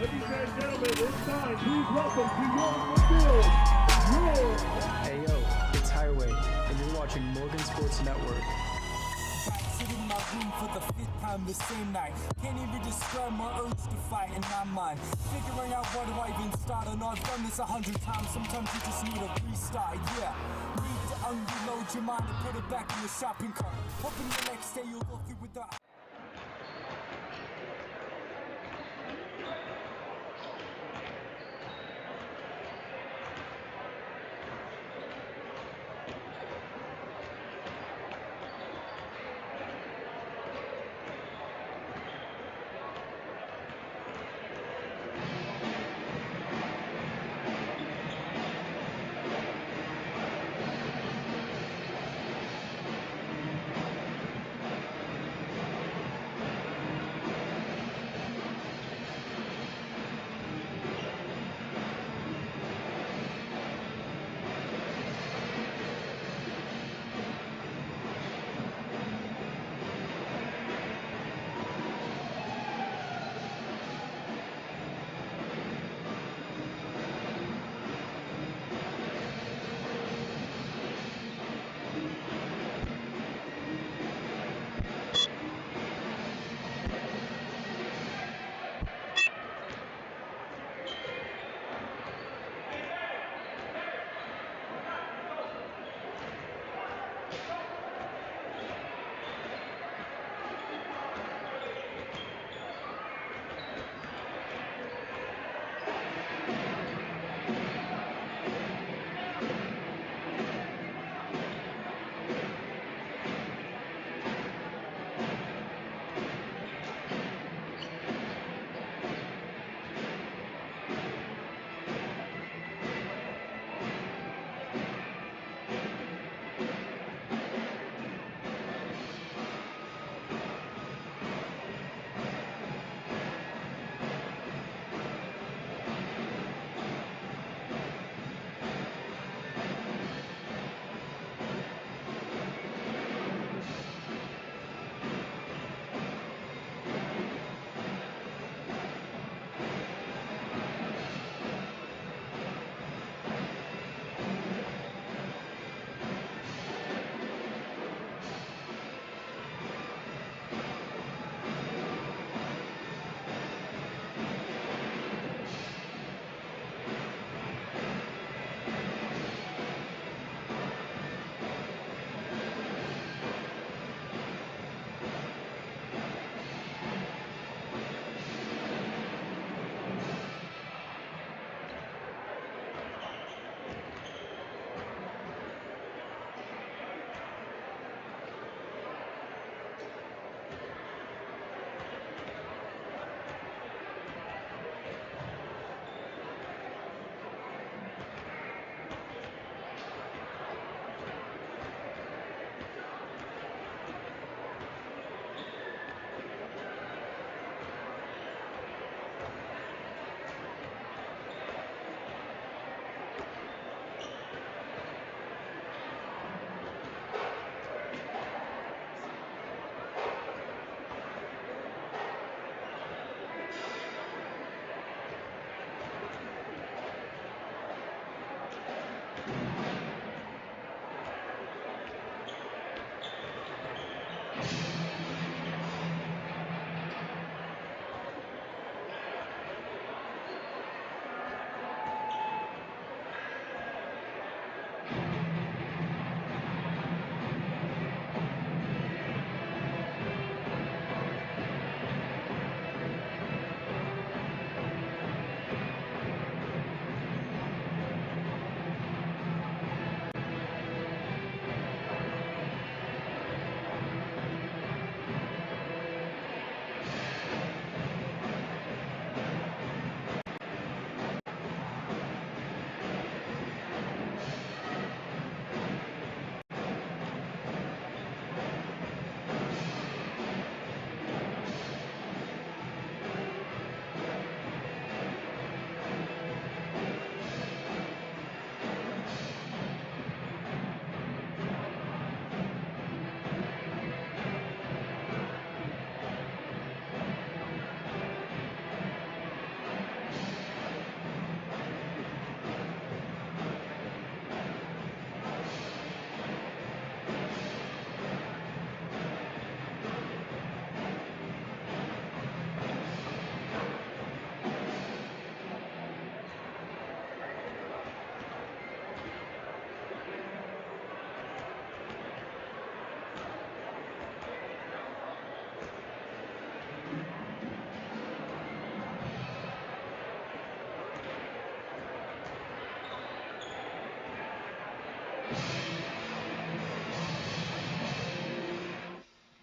Ladies and gentlemen, it's time. Please welcome to your field, Hey yo, it's Highway, and you're watching Morgan Sports Network. Sitting in my room for the fifth time the same night. Can't even describe my urge to fight in my mind. Figuring out where do I even start, and I've done this 100 times. Sometimes you just need a restart, yeah. Need to unload your mind and put it back in the shopping cart. Hoping the next day you'll go through with the...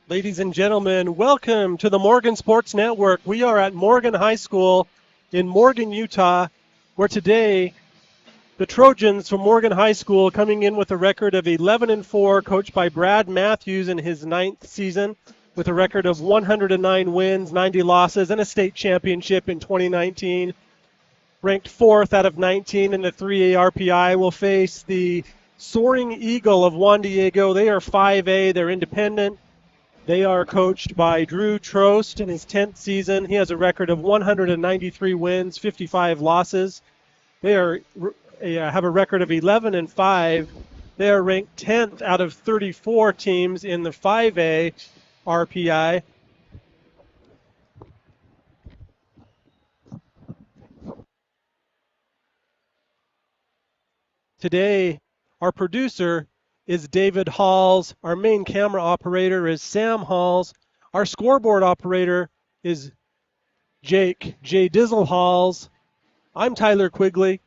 Ladies and gentlemen, welcome to the Morgan Sports Network. We are at Morgan High School in Morgan, Utah, where today the Trojans from Morgan High School coming in with a record of 11-4, coached by Brad Matthews in his 9th season, with a record of 109 wins, 90 losses, and a state championship in 2019. Ranked 4th out of 19 in the 3A RPI, will face the Soaring Eagle of Juan Diego. They are 5A. They're independent. They are coached by Drew Trost in his 10th season. He has a record of 193 wins, 55 losses. They have a record of 11-5. They are ranked 10th out of 34 teams in the 5A RPI. Today, our producer is David Halls. Our main camera operator is Sam Halls. Our scoreboard operator is Jake J. Dizzle Halls. I'm Tyler Quigley.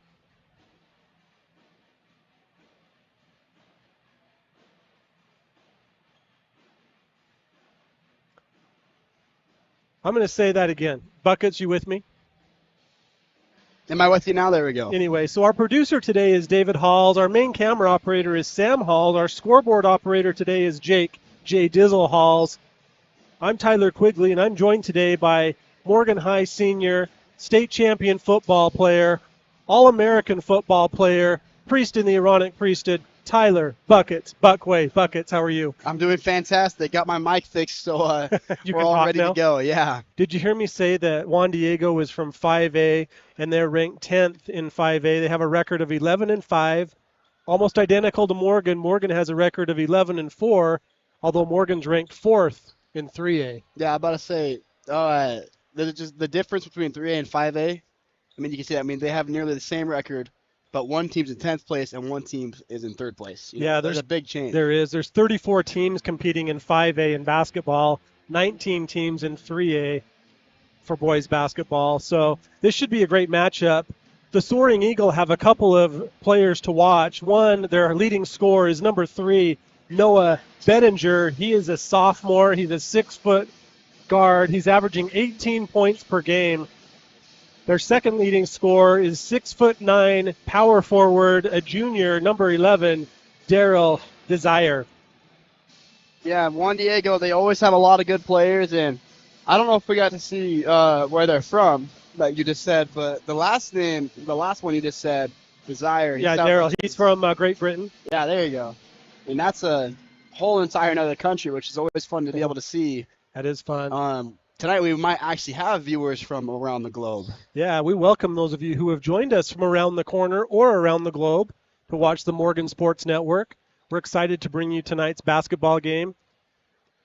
I'm going to say that again. Buckets, you with me? Am I with you now? There we go. Anyway, so our producer today is David Halls. Our main camera operator is Sam Halls. Our scoreboard operator today is Jake J. Dizzle Halls. I'm Tyler Quigley, and I'm joined today by Morgan High senior, state champion football player, All-American football player, priest in the Aaronic priesthood, Tyler Buckets. How are you? I'm doing fantastic. Got my mic fixed, so You we're can all talk ready now? to go. Yeah. Did you hear me say that Juan Diego is from 5A, and they're ranked 10th in 5A? They have a record of 11-5, almost identical to Morgan. Morgan has a record of 11-4, although Morgan's ranked 4th in 3A. Yeah, I'm about to say, just the difference between 3A and 5A. I mean, you can see that. I mean, they have nearly the same record, but one team's in 10th place and one team is in 3rd place. There's a big change. There's 34 teams competing in 5A in basketball, 19 teams in 3A for boys basketball. So this should be a great matchup. The Soaring Eagle have a couple of players to watch. One, their leading scorer is number 3, Noah Bettinger. He is a sophomore. He's a 6-foot guard. He's averaging 18 points per game. Their second leading scorer is 6'9" power forward, a junior, number 11, Daryl Desire. Yeah, Juan Diego, they always have a lot of good players, and I don't know if we got to see where they're from, like you just said, but the last one you just said, Desire. Yeah, Daryl, he's from Great Britain. Yeah, there you go. And that's a whole entire another country, which is always fun to be able to see. That is fun. Tonight we might actually have viewers from around the globe. Yeah, we welcome those of you who have joined us from around the corner or around the globe to watch the Morgan Sports Network. We're excited to bring you tonight's basketball game.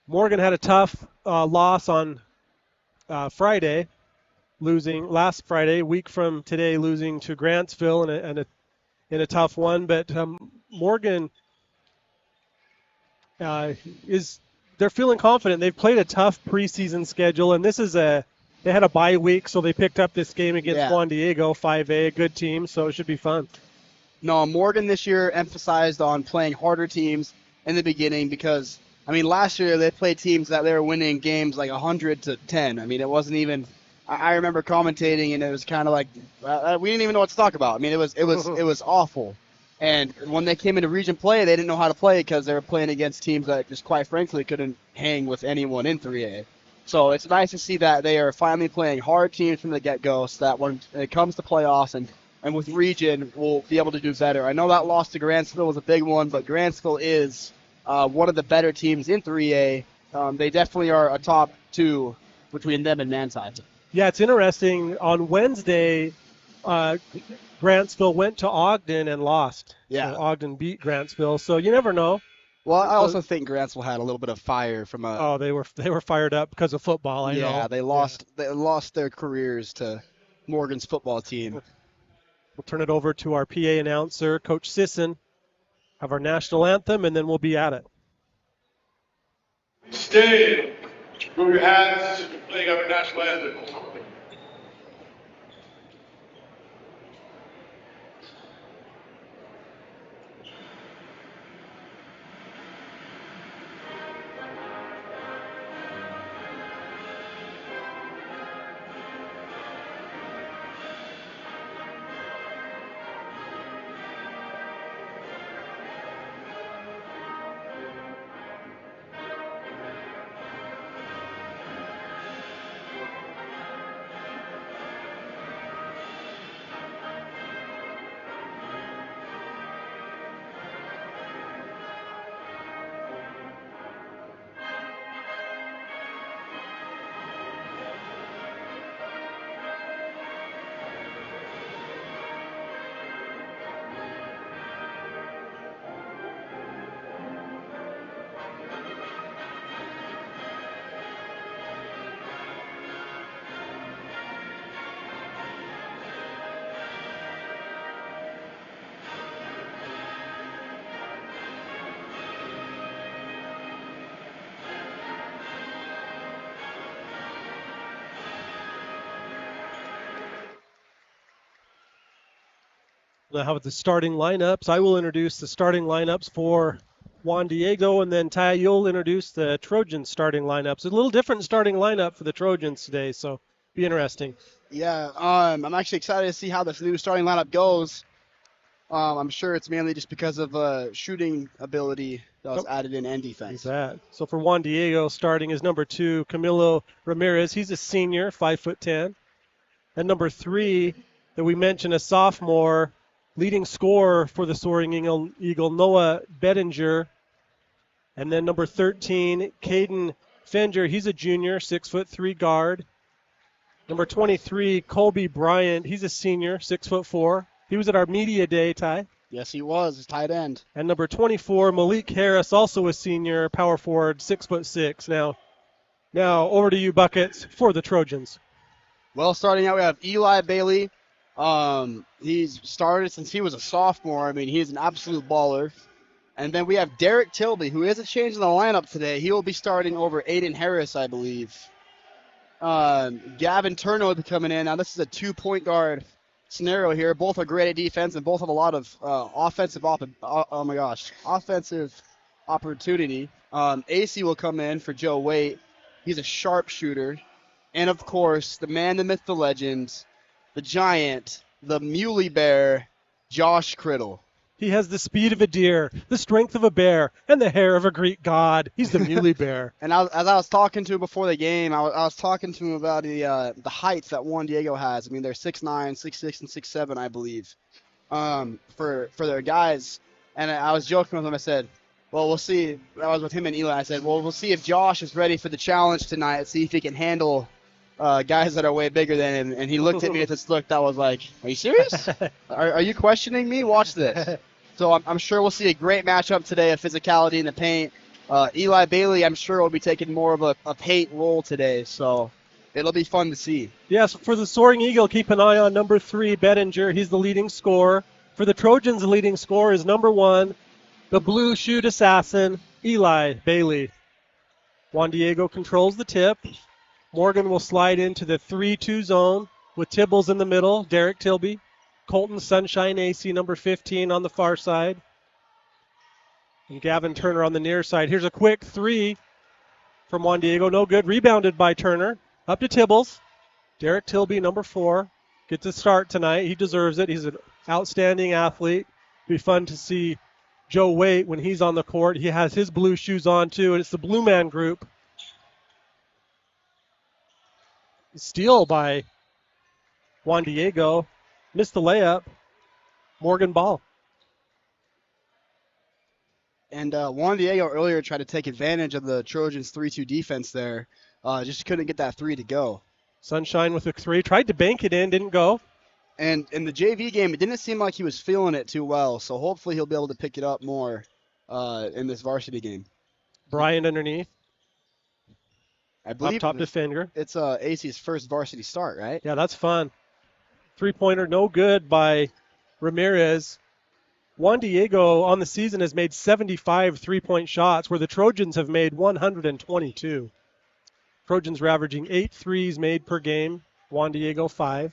Morgan had a tough loss on Friday, last Friday, a week from today, losing to Grantsville in a tough one. But Morgan they're feeling confident. They've played a tough preseason schedule, and they had a bye week, so they picked up this game against Juan Diego, 5A, a good team, so it should be fun. No, Morgan this year emphasized on playing harder teams in the beginning because, I mean, last year they played teams that they were winning games like 100-10. I mean, it wasn't even. I remember commentating, and it was kind of like we didn't even know what to talk about. I mean, it was awful. And when they came into region play, they didn't know how to play because they were playing against teams that just quite frankly couldn't hang with anyone in 3A. So it's nice to see that they are finally playing hard teams from the get-go so that when it comes to playoffs and with region, we'll be able to do better. I know that loss to Grantsville was a big one, but Grantsville is one of the better teams in 3A. They definitely are a top 2 between them and Manti. Yeah, it's interesting. On Wednesday, Grantsville went to Ogden and lost. Yeah. So Ogden beat Grantsville, so you never know. Well, I also think Grantsville had a little bit of fire from a. Oh, they were fired up because of football. I know. Yeah, they lost their careers to Morgan's football team. We'll turn it over to our PA announcer, Coach Sisson, have our national anthem, and then we'll be at it. Stay. Move your hats. Playing our national anthem. Now, how about the starting lineups? I will introduce the starting lineups for Juan Diego, and then Ty, you'll introduce the Trojans starting lineups. A little different starting lineup for the Trojans today, so be interesting. Yeah, I'm actually excited to see how this new starting lineup goes. I'm sure it's mainly just because of shooting ability that was added in and defense. That. So for Juan Diego, starting is number 2, Camilo Ramirez. He's a senior, 5'10". And number 3, that we mentioned, a sophomore, leading scorer for the Soaring Eagle, Noah Bettinger. And then number 13, Caden Fenger. He's a junior, 6'3" guard. Number 23, Colby Bryant. He's a senior, 6'4". He was at our media day, Ty. Yes, he was. His tight end. And number 24, Malik Harris, also a senior, power forward, 6'6". Now over to you, Buckets, for the Trojans. Well, starting out, we have Eli Bailey. He's started since he was a sophomore. I mean, he's an absolute baller. And then we have Derek Tilby, who is a change in the lineup today. He will be starting over Aiden Harris, I believe. Gavin Turner will be coming in. Now, this is a 2-point guard scenario here. Both are great at defense, and both have a lot of offensive opportunity. AC will come in for Joe Waite. He's a sharpshooter. And, of course, the man, the myth, the legend, the giant, the muley bear, Josh Criddle. He has the speed of a deer, the strength of a bear, and the hair of a Greek god. He's the muley bear. And as I was talking to him before the game, I was talking to him about the heights that Juan Diego has. I mean, they're 6'9", 6'6", and 6'7", I believe, for their guys. And I was joking with him. I said, well, we'll see. I was with him and Eli. I said, well, we'll see if Josh is ready for the challenge tonight, see if he can handle guys that are way bigger than him. And he looked at me with this look that was like, are you serious? Are you questioning me? Watch this. So I'm sure we'll see a great matchup today of physicality in the paint. Eli Bailey, I'm sure, will be taking more of a paint role today. So it'll be fun to see. Yes, for the Soaring Eagle, keep an eye on number 3, Bettinger. He's the leading scorer. For the Trojans, the leading scorer is number 1, the blue shoot assassin, Eli Bailey. Juan Diego controls the tip. Morgan will slide into the 3-2 zone with Tibbles in the middle, Derek Tilby. Colton Sunshine AC, number 15, on the far side. And Gavin Turner on the near side. Here's a quick 3 from Juan Diego. No good. Rebounded by Turner. Up to Tibbles. Derek Tilby, number 4, gets a start tonight. He deserves it. He's an outstanding athlete. Be fun to see Joe Waite when he's on the court. He has his blue shoes on, too, and it's the Blue Man group. Steal by Juan Diego. Missed the layup. Morgan ball. And Juan Diego earlier tried to take advantage of the Trojans' 3-2 defense there. Just couldn't get that 3 to go. Sunshine with a 3. Tried to bank it in. Didn't go. And in the JV game, it didn't seem like he was feeling it too well. So hopefully he'll be able to pick it up more in this varsity game. Bryant underneath. I believe up top defender. It's AC's first varsity start, right? Yeah, that's fun. 3-pointer, no good by Ramirez. Juan Diego on the season has made 75 3-point shots, where the Trojans have made 122. Trojans are averaging 8 threes made per game. Juan Diego 5.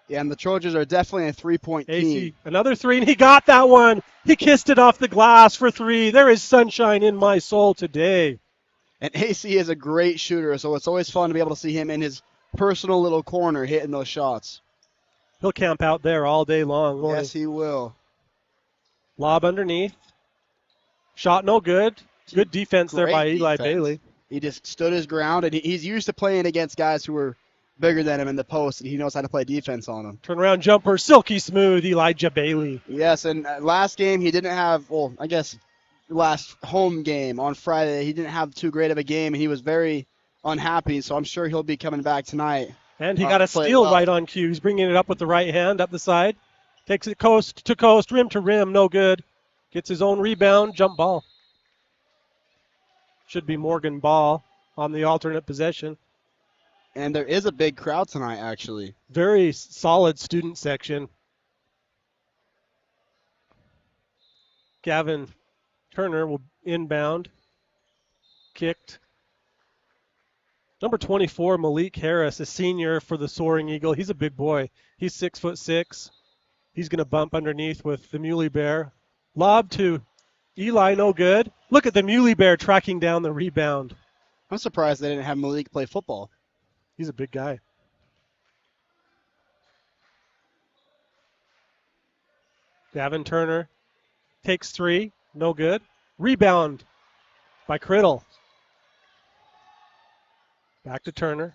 Yeah, and the Trojans are definitely a 3-point team. Another 3, and he got that one. He kissed it off the glass for 3. There is sunshine in my soul today. And AC is a great shooter, so it's always fun to be able to see him in his personal little corner hitting those shots. He'll camp out there all day long, won't Yes, he will. Lob underneath. Shot no good. Good defense there by Eli Bailey. He just stood his ground, and he's used to playing against guys who are bigger than him in the post, and he knows how to play defense on them. Turnaround jumper, silky smooth, Elijah Bailey. Yes, and last game he didn't have, well, I guess last home game on Friday, he didn't have too great of a game, and he was very unhappy, so I'm sure he'll be coming back tonight. And he got a steal right on cue. He's bringing it up with the right hand up the side. Takes it coast to coast, rim to rim, no good. Gets his own rebound, jump ball. Should be Morgan ball on the alternate possession. And there is a big crowd tonight, actually. Very solid student section. Gavin Turner will inbound. Kicked. Number 24, Malik Harris, a senior for the Soaring Eagle. He's a big boy. He's 6'6". He's going to bump underneath with the Muley Bear. Lob to Eli, no good. Look at the Muley Bear tracking down the rebound. I'm surprised they didn't have Malik play football. He's a big guy. Gavin Turner takes 3, no good. Rebound by Criddle. Back to Turner.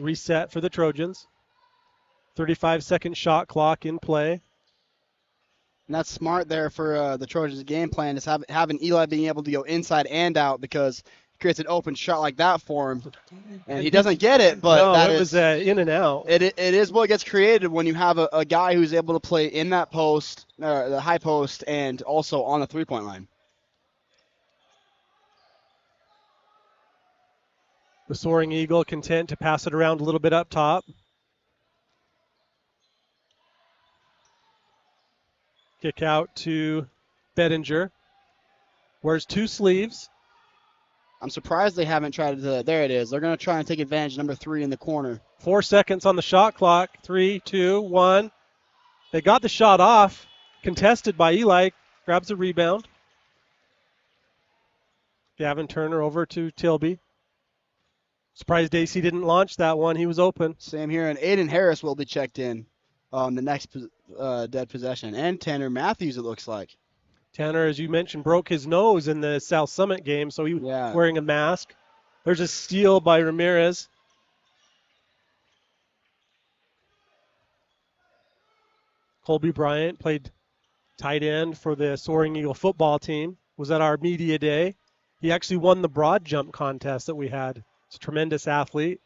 Reset for the Trojans. 35-second shot clock in play. And that's smart there for the Trojans' game plan, is having Eli being able to go inside and out, because it creates an open shot like that for him. And he doesn't get it, but no, that it was in and out. It is what gets created when you have a guy who's able to play in that post, the high post, and also on the three-point line. The Soaring Eagle content to pass it around a little bit up top. Kick out to Bettinger. Wears 2 sleeves. I'm surprised they haven't tried to. There it is. They're going to try and take advantage of number 3 in the corner. 4 seconds on the shot clock. 3, 2, 1. They got the shot off. Contested by Eli. Grabs the rebound. Gavin Turner over to Tilby. Surprised AC didn't launch that one. He was open. Same here. And Aiden Harris will be checked in on the next dead possession. And Tanner Matthews, it looks like. Tanner, as you mentioned, broke his nose in the South Summit game, so he was wearing a mask. There's a steal by Ramirez. Colby Bryant played tight end for the Soaring Eagle football team. Was at our media day. He actually won the broad jump contest that we had. He's a tremendous athlete.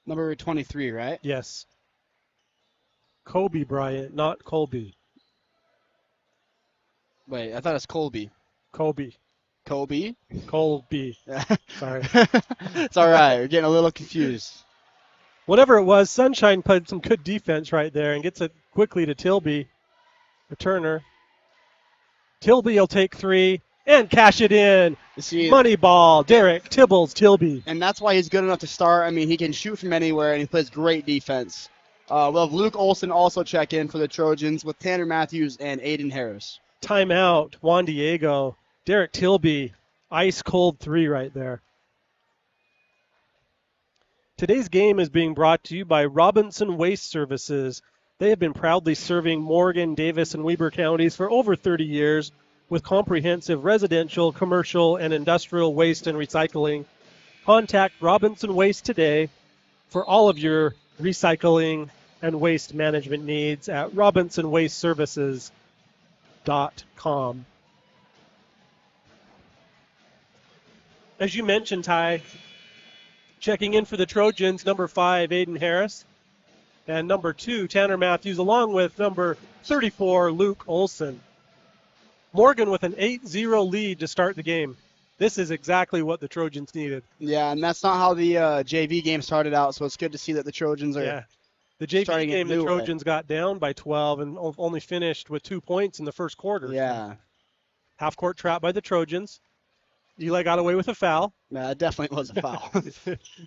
Number 23, right? Yes. Kobe Bryant, not Colby. Wait, I thought it's Colby. Kobe. Colby? Colby. Sorry. It's all right. We're getting a little confused. Whatever it was, Sunshine played some good defense right there and gets it quickly to Tilby. The Turner. Tilby will take 3 and cash it in. Money ball. Derek Tibbles, Tilby. And that's why he's good enough to start. I mean, he can shoot from anywhere, and he plays great defense. We'll have Luke Olson also check in for the Trojans with Tanner Matthews and Aiden Harris. Timeout. Juan Diego. Derek Tilby. Ice cold 3 right there. Today's game is being brought to you by Robinson Waste Services. They have been proudly serving Morgan, Davis, and Weber counties for over 30 years with comprehensive residential, commercial, and industrial waste and recycling. Contact Robinson Waste today for all of your recycling and waste management needs at robinsonwasteservices.com. As you mentioned, Ty, checking in for the Trojans, number 5, Aiden Harris, and number 2, Tanner Matthews, along with number 34, Luke Olson. Morgan with an 8-0 lead to start the game. This is exactly what the Trojans needed. Yeah, and that's not how the JV game started out, so it's good to see that the Trojans are The JV game, the Trojans got down by 12 and only finished with 2 points in the first quarter. Yeah. Half-court trap by the Trojans. Eli got away with a foul. Yeah, that definitely was a foul.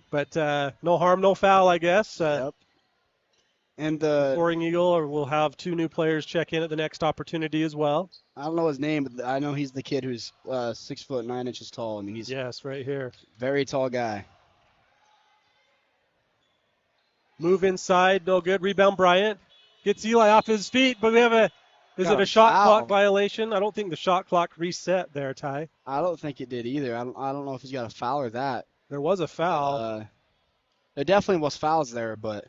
But no harm, no foul, I guess. Yep. And the Soaring Eagle will have 2 new players check in at the next opportunity as well. I don't know his name, but I know he's the kid who's 6 foot 9 inches tall. I mean, he's right here. Very tall guy. Move inside, no good. Rebound Bryant. Gets Eli off his feet, but we have is it a shot clock violation? I don't think the shot clock reset there, Ty. I don't think it did either. I don't know if he's got a foul or that. There was a foul. There definitely was fouls there, but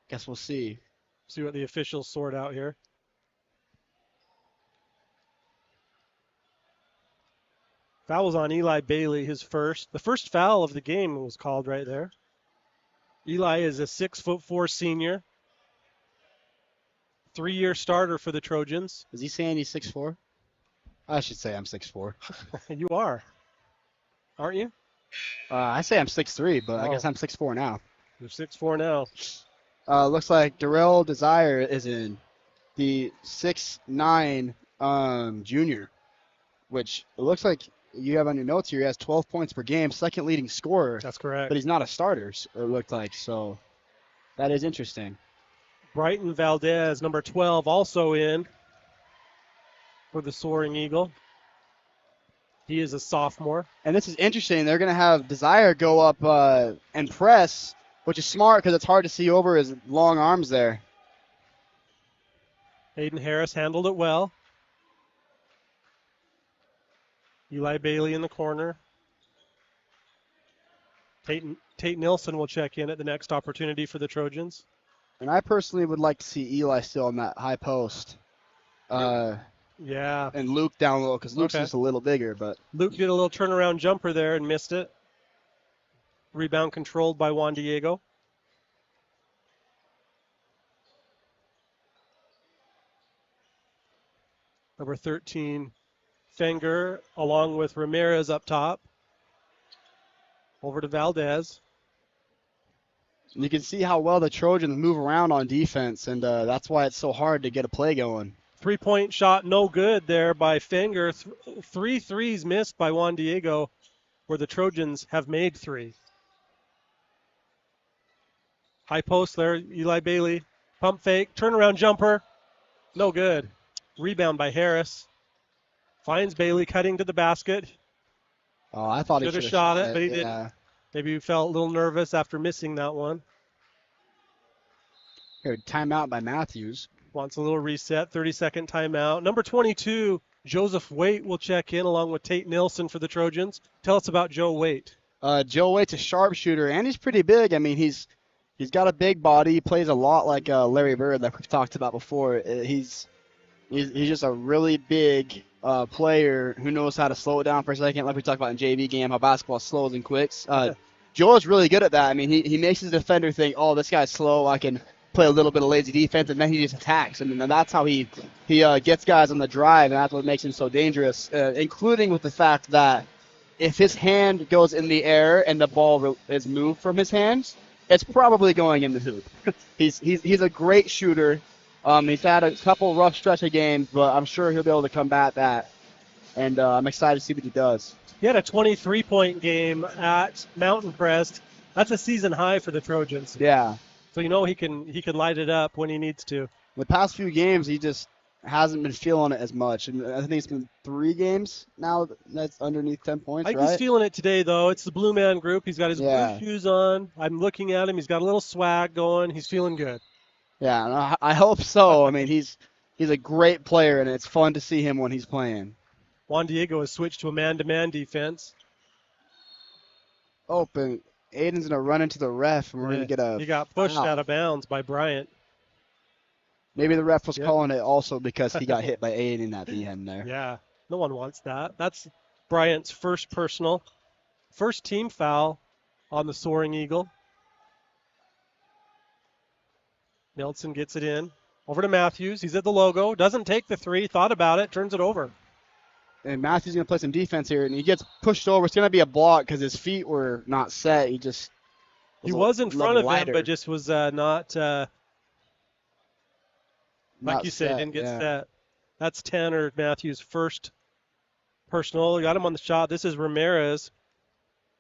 guess we'll see. See what the officials sort out here. Foul was on Eli Bailey, his first. The first foul of the game was called right there. Eli is a 6'4" senior. 3-year starter for the Trojans. Is he saying he's 6'4"? I should say I'm 6'4". You are, aren't you? I say I'm 6'3", but I guess I'm 6'4" now. You're 6'4" now. Looks like Darrell Desire is in, the 6'9" junior, which it looks like you have on your notes here. He has 12 points per game, second leading scorer. That's correct. But he's not a starter, it looked like, so that is interesting. Brighton Valdez, number 12, also in for the Soaring Eagle. He is a sophomore. And this is interesting. They're going to have Desire go up and press, which is smart because it's hard to see over his long arms there. Aiden Harris handled it well. Eli Bailey in the corner. Tate Nilsson will check in at the next opportunity for the Trojans. And I personally would like to see Eli still on that high post. Yeah. And Luke down low because Luke's just a little bigger. But Luke did a little turnaround jumper there and missed it. Rebound controlled by Juan Diego. Number 13, Fenger, along with Ramirez up top. Over to Valdez. you can see how well the Trojans move around on defense, and that's why it's so hard to get a play going. 3-point shot, no good there by Fenger. 3 threes missed by Juan Diego, where the Trojans have made 3. High post there, Eli Bailey. Pump fake, turnaround jumper. No good. Rebound by Harris. Finds Bailey cutting to the basket. Oh, I thought he Should have should've shot shot it, but he didn't. Maybe he felt a little nervous after missing that one. Here, timeout by Matthews. Wants a little reset, 30-second timeout. Number 22, Joseph Waite will check in along with Tate Nilsson for the Trojans. Tell us about Joe Waite. Joe Waite's a sharpshooter, and he's pretty big. I mean, he's got a big body. He plays a lot like Larry Bird that we've talked about before. He's just a really big player who knows how to slow it down for a second, like we talked about in JV game, how basketball slows and quicks. Joe's really good at that. I mean, he makes his defender think, oh, this guy's slow, I can play a little bit of lazy defense, and then he just attacks. And that's how he gets guys on the drive, and that's what makes him so dangerous, including with the fact that if his hand goes in the air and the ball is moved from his hands, it's probably going in the hoop. He's a great shooter. He's had a couple rough stretch of games, but I'm sure he'll be able to combat that. And I'm excited to see what he does. He had a 23-point game at Mountain Crest. That's a season high for the Trojans. Yeah. So you know he can light it up when he needs to. The past few games, he just hasn't been feeling it as much. And I think it's been 3 games now that's underneath 10 points, I think right? he's feeling it today, though. It's the Blue Man Group. He's got his blue shoes on. I'm looking at him. He's got a little swag going. He's feeling good. Yeah, and I hope so. I mean, he's a great player, and it's fun to see him when he's playing. Juan Diego has switched to a man-to-man defense. Open. Aiden's going to run into the ref, and we're going to get a He got pushed foul. out of bounds by Bryant. Maybe the ref was calling it also because he got hit by Aiden at the end there. Yeah, no one wants that. That's Bryant's first personal. First team foul on the Soaring Eagle. Nelson gets it in. Over to Matthews. He's at the logo. Doesn't take the 3. Thought about it. Turns it over. And Matthews going to play some defense here, and he gets pushed over. It's going to be a block because his feet were not set. He was in front of him, but just was not, like you said, didn't get set. That's Tanner Matthews' first personal. Got him on the shot. This is Ramirez.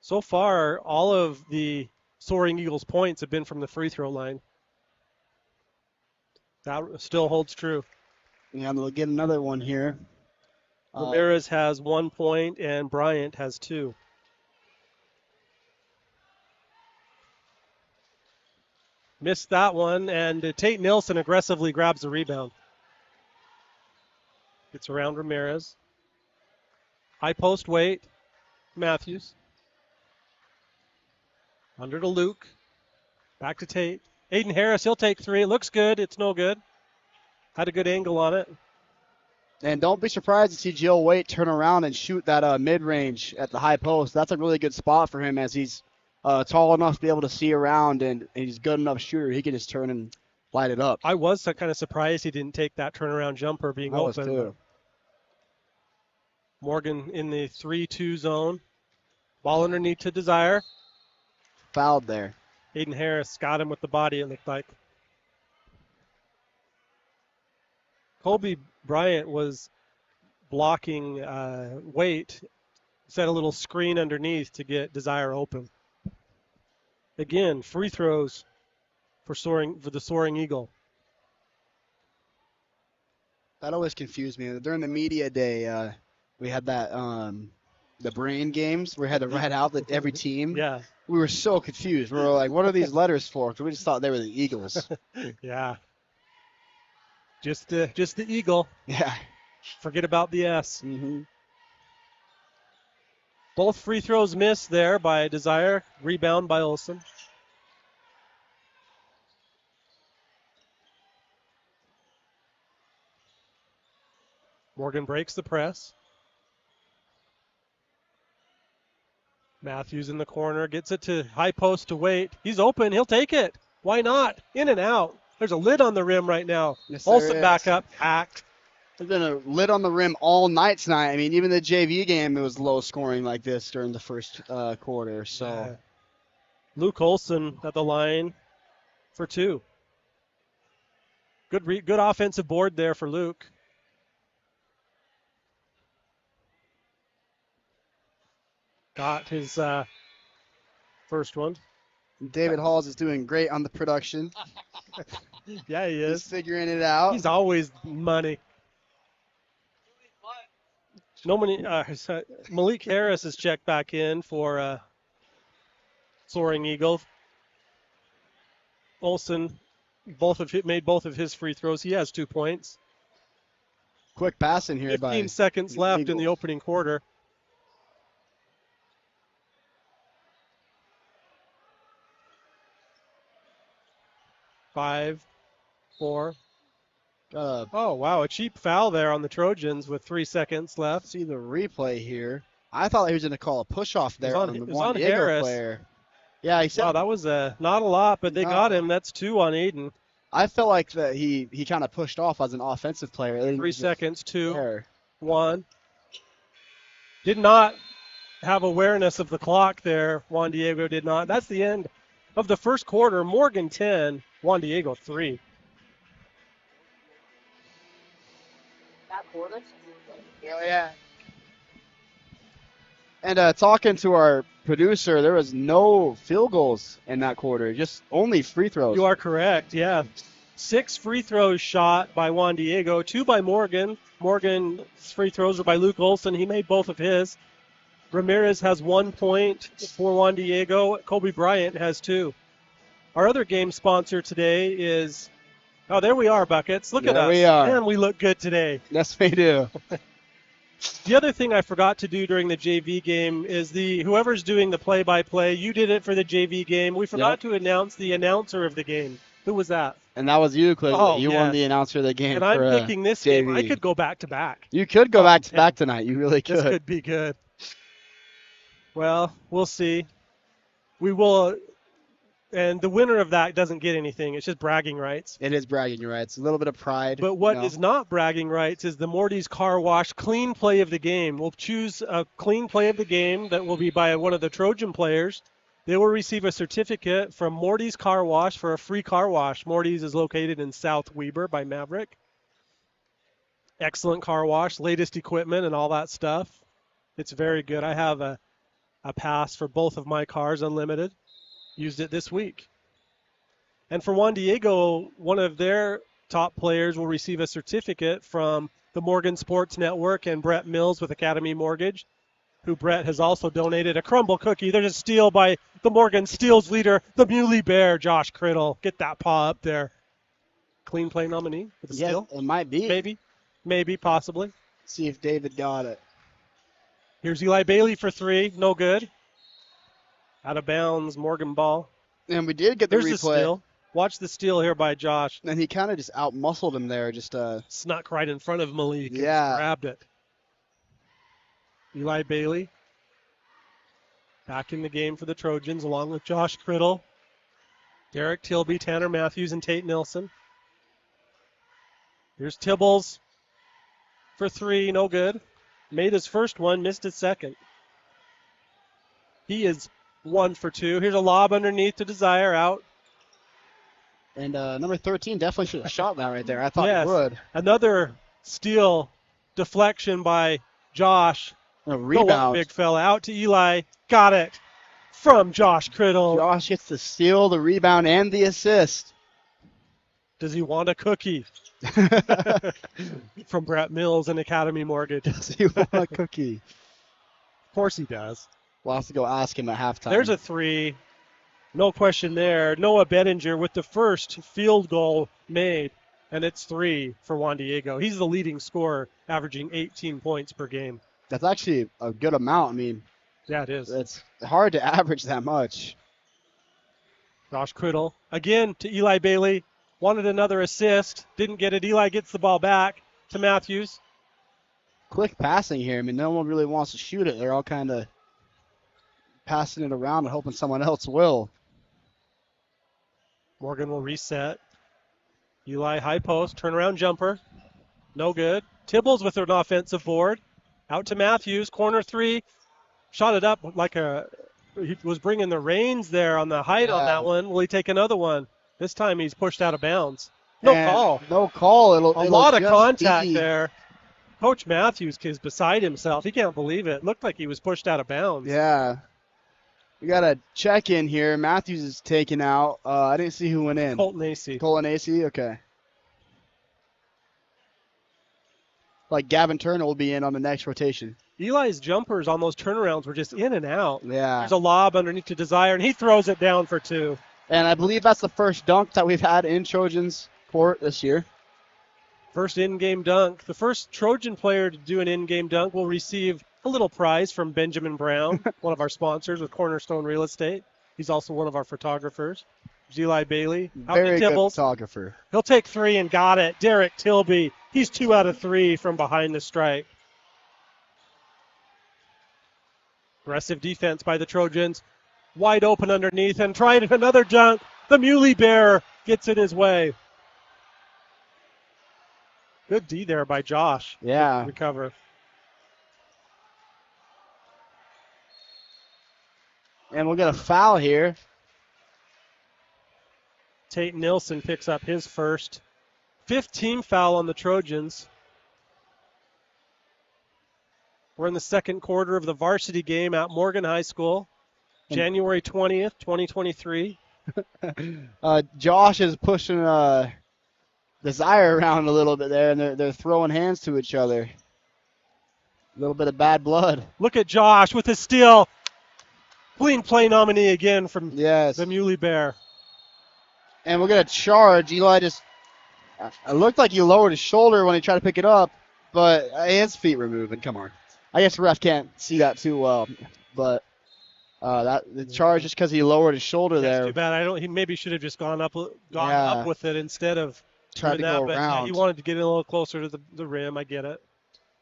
So far, all of the Soaring Eagles points have been from the free throw line. That still holds true. Yeah, they'll get another one here. Ramirez has 1 point, and Bryant has 2. Missed that one, and Tate Nilsson aggressively grabs the rebound. Gets around Ramirez. High post Waite. Matthews. Under to Luke. Back to Tate. Aiden Harris, he'll take 3. It looks good. It's no good. Had a good angle on it. And don't be surprised to see Joe Waite turn around and shoot that mid-range at the high post. That's a really good spot for him as he's tall enough to be able to see around, and he's a good enough shooter. He can just turn and light it up. I was kind of surprised he didn't take that turnaround jumper being I was open. too. Morgan in the 3-2 zone. Ball underneath to Desire. Fouled there. Aiden Harris got him with the body, it looked like. Kobe Bryant was blocking Waite. Set a little screen underneath to get Desire open. Again, free throws for the Soaring Eagle. That always confused me. During the media day, we had that the brain games where we had to write out every team. Yeah. We were so confused. We were like, what are these letters for? 'Cause we just thought they were the Eagles. Yeah. Just the eagle. Yeah. Forget about the S. Mm-hmm. Both free throws missed there by Desire. Rebound by Olsen. Morgan breaks the press. Matthews in the corner, gets it to high post to Wait. He's open, he'll take it. Why not? In and out. There's a lid on the rim right now. Yes, there Olsen is. back up, hacked. There's been a lid on the rim all night tonight. I mean, even the JV game, it was low scoring like this during the first quarter. So Luke Olsen at the line for 2. Good offensive board there for Luke. Got his first one. David Halls is doing great on the production. Yeah, he He's is. figuring it out. He's always money. No money. Malik Harris is checked back in for Soaring Eagle. Olsen made both of his free throws. He has 2 points. Quick pass in here 15 by seconds left in the Eagles. opening quarter. Five, 4. Oh, wow, a cheap foul there on the Trojans with 3 seconds left. See the replay here. I thought he was going to call a push-off there on- on the it was Juan on Diego Harris. player. Yeah, he said. Wow, that was not a lot, but they No. got him. That's 2 on Aiden. I felt like that he kind of pushed off as an offensive player. 3 seconds, 2, There. 1. Did not have awareness of the clock there. Juan Diego did not. That's the end of the first quarter. Morgan 10, Juan Diego 3. Oh, yeah. And talking to our producer, there was no field goals in that quarter, just only free throws. You are correct, yeah. 6 free throws shot by Juan Diego, 2 by Morgan. Morgan's free throws were by Luke Olsen. He made both of his. Ramirez has 1 point for Juan Diego. Kobe Bryant has 2. Our other game sponsor today is, oh, there we are, Buckets. Look at There us. we are. Man, we look good today. Yes, we do. The other thing I forgot to do during the JV game is whoever's doing the play-by-play, you did it for the JV game. We forgot to announce the announcer of the game. Who was that? And that was you, Cliff. Oh, You yeah. won the announcer of the game. And I'm for, picking this JV. game. I could go back to back. You could go back to back tonight. You really This could. could be good. Well, we'll see. We will, and the winner of that doesn't get anything. It's just bragging rights. It is bragging, you're right. It's a little bit of pride. But what is not bragging rights is the Morty's Car Wash clean play of the game. We'll choose a clean play of the game that will be by one of the Trojan players. They will receive a certificate from Morty's Car Wash for a free car wash. Morty's is located in South Weber by Maverick. Excellent car wash, latest equipment and all that stuff. It's very good. I have a pass for both of my cars, unlimited. Used it this week. And for Juan Diego, one of their top players will receive a certificate from the Morgan Sports Network and Brett Mills with Academy Mortgage, who Brett has also donated a crumble cookie. There's a steal by the Morgan Steals leader, the Muley Bear, Josh Criddle. Get that paw up there. Clean play nominee for the steal? It might be. Maybe, possibly. See if David got it. Here's Eli Bailey for 3. No good. Out of bounds, Morgan ball. And we did get the Here's the replay. steal. Watch the steal here by Josh. And he kind of just out-muscled him there. Just Snuck right in front of Malik. And Yeah. grabbed it. Eli Bailey back in the game for the Trojans along with Josh Criddle, Derek Tilby, Tanner Matthews, and Tate Nilsson. Here's Tibbles for 3. No good. Made his first one, missed his second. He is 1 for 2. Here's a lob underneath to Desire out. And number 13 definitely should have shot that right there. I thought Yes. he would. Another steal deflection by Josh. A Go up, rebound. big fella. Out to Eli. Got it from Josh Criddle. Josh gets the steal, the rebound, and the assist. Does he want a cookie? From Brett Mills and Academy Mortgage. Does he want a cookie? Of course he does. We'll have to go ask him at halftime. There's a three. No question there. Noah Bettinger with the first field goal made, and it's 3 for Juan Diego. He's the leading scorer, averaging 18 points per game. That's actually a good amount. I mean, Yeah, it is. it's hard to average that much. Josh Criddle, again to Eli Bailey. Wanted another assist. Didn't get it. Eli gets the ball back to Matthews. Quick passing here. I mean, no one really wants to shoot it. They're all kind of passing it around and hoping someone else will. Morgan will reset. Eli high post, turnaround jumper. No good. Tibbles with an offensive board. Out to Matthews, corner 3. Shot it up like he was bringing the reins there on the height on that one. Will he take another one? This time he's pushed out of bounds. No call. No call. It'll A lot of just contact be- there. Coach Matthews is beside himself. He can't believe it. Looked like he was pushed out of bounds. Yeah. We got a check in here. Matthews is taken out. I didn't see who went in. Colton AC. Colin AC? Okay. Like Gavin Turner will be in on the next rotation. Eli's jumpers on those turnarounds were just in and out. Yeah. There's a lob underneath to Desire, and he throws it down for 2. And I believe that's the first dunk that we've had in Trojans court this year. First in-game dunk. The first Trojan player to do an in-game dunk will receive a little prize from Benjamin Brown, one of our sponsors with Cornerstone Real Estate. He's also one of our photographers. Eli Bailey. Out Very to good Tibbles. photographer. He'll take 3 and got it. Derek Tilby. He's 2 out of 3 from behind the stripe. Aggressive defense by the Trojans. Wide open underneath and tried another dunk. The Muley Bear gets in his way. Good D there by Josh. Yeah. Good recover. And we'll get a foul here. Tate Nilsson picks up his first. 5th team foul on the Trojans. We're in the second quarter of the varsity game at Morgan High School. January 20th, 2023. Josh is pushing Desire around a little bit there, and they're throwing hands to each other. A little bit of bad blood. Look at Josh with his steal. Clean play nominee again from Yes. the Muley Bear. And we're going to charge. Eli just, it looked like he lowered his shoulder when he tried to pick it up, but his feet were moving. Come on. I guess the ref can't see that too well, but the charge just because he lowered his shoulder That's there. too bad. He maybe should have just gone up Yeah. up with it instead of Tried doing to that. go But around. he wanted to get it a little closer to the rim. I get it.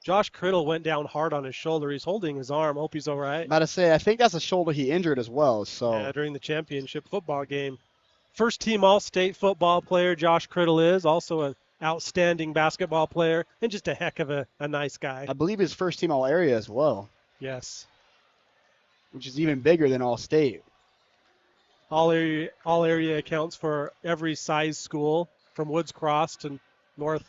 Josh Criddle went down hard on his shoulder. He's holding his arm. Hope he's all right. About to say, I think that's a shoulder he injured as well. So During the championship football game. First team All-State football player Josh Criddle is. Also an outstanding basketball player and just a heck of a nice guy. I believe his first team all area as well, Yes. which is even bigger than all state. All area accounts for every size school from Woods Cross to North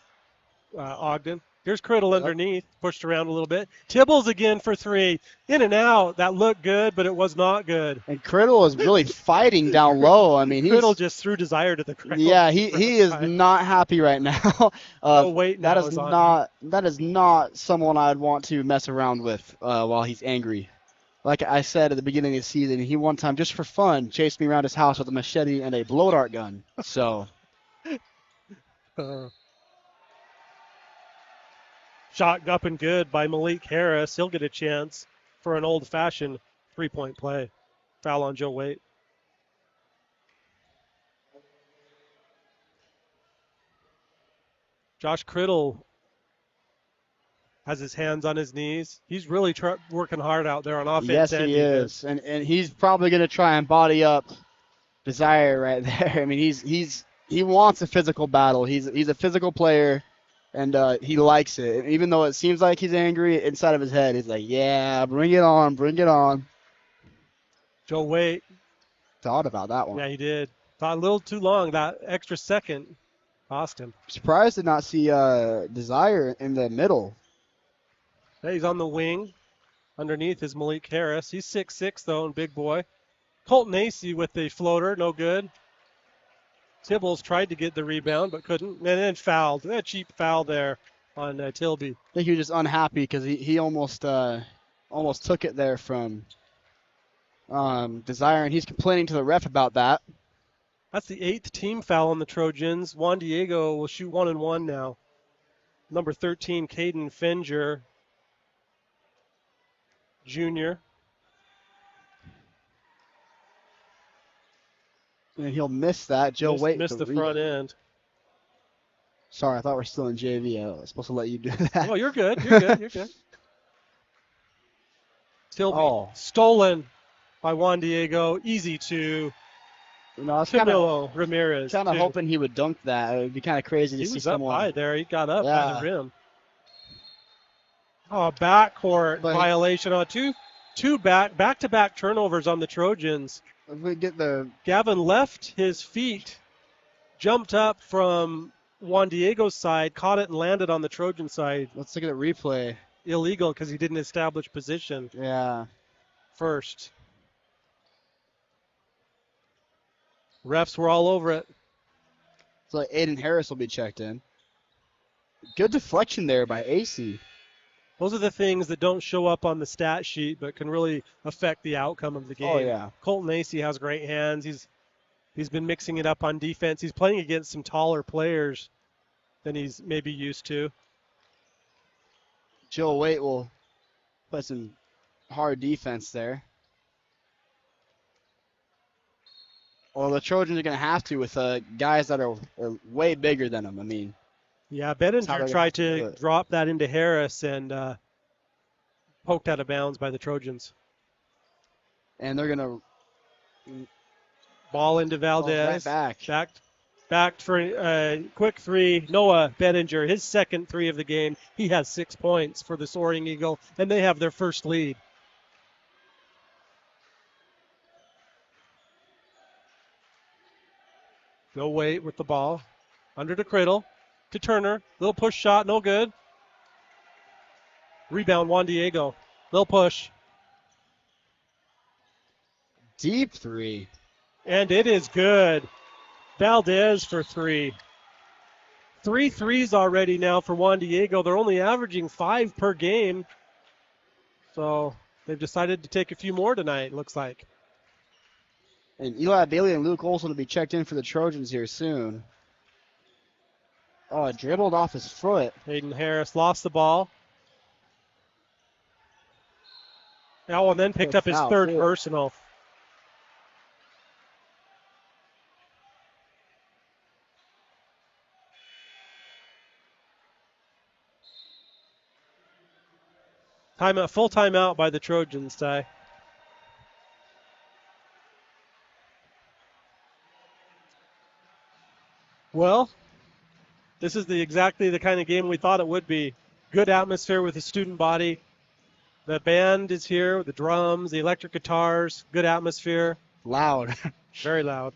Ogden. Here's Criddle underneath, pushed around a little bit. Tibbles again for 3. In and out. That looked good, but it was not good. And Criddle is really fighting down low. I mean, Criddle just threw Desire to the ground. yeah, he is not happy right now. Weight that now is on not that is not someone I'd want to mess around with while he's angry. Like I said at the beginning of the season, he one time just for fun chased me around his house with a machete and a blow dart gun. So Shot up and good by Malik Harris. He'll get a chance for an old-fashioned three-point play. Foul on Joe Waite. Josh Criddle has his hands on his knees. He's really working hard out there on offense. yes, and he defense. is, and he's probably gonna try and body up Desire right there. I mean, he wants a physical battle. He's a physical player. And he likes it. And even though it seems like he's angry, inside of his head, he's like, yeah, bring it on, bring it on. Joe Waite. Thought about that one. Yeah, he did. Thought a little too long. That extra second cost him. Surprised to not see Desire in the middle. Yeah, he's on the wing. Underneath is Malik Harris. He's 6'6", though, and big boy. Colton Acey with the floater. No good. Tibbles tried to get the rebound but couldn't, and then fouled. A cheap foul there on Tilby. I think he was just unhappy because he almost took it there from Desire, and he's complaining to the ref about that. That's the 8th team foul on the Trojans. Juan Diego will shoot 1-1 now. Number 13, Caden Finger, junior. And he'll miss that. Joe Waite missed the front end. Sorry, I thought we're still in JV. I was supposed to let you do that. Oh, you're good. You're good. You're good. Tilby stolen by Juan Diego. Easy to Camilo Ramirez. Kind of hoping he would dunk that. It would be kind of crazy to see someone. He was up high there. He got up by the rim. Oh, backcourt violation on two back-to-back turnovers on the Trojans. If we get the Gavin left his feet, jumped up from Juan Diego's side, caught it and landed on the Trojan side. Let's look at the replay. Illegal because he didn't establish position. Yeah. First. Refs were all over it. So Aiden Harris will be checked in. Good deflection there by AC. Those are the things that don't show up on the stat sheet but can really affect the outcome of the game. Oh, yeah. Colton AC has great hands. He's been mixing it up on defense. He's playing against some taller players than he's maybe used to. Joe Waite will play some hard defense there. Well, the Trojans are going to have to with guys that are way bigger than them. I mean, yeah, Bettinger tried to drop that into Harris and poked out of bounds by the Trojans. And they're going to ball into Valdez. Right back. Back for a quick three. Noah Bettinger, his second three of the game. He has 6 points for the Soaring Eagle, and they have their first lead. No Wait with the ball. Under the cradle to Turner. Little push shot, no good. Rebound, Juan Diego. Little push. Deep three. And it is good. Valdez for three. 3 threes already now for Juan Diego. They're only averaging 5 per game. So they've decided to take a few more tonight, looks like. And Eli Bailey and Luke Olson will be checked in for the Trojans here soon. Oh, it dribbled off his foot. Hayden Harris lost the ball. Now and then picked up his third personal. Full timeout by the Trojans, Ty. Well, this is exactly the kind of game we thought it would be. Good atmosphere with the student body. The band is here, the drums, the electric guitars, good atmosphere. Loud. Very loud.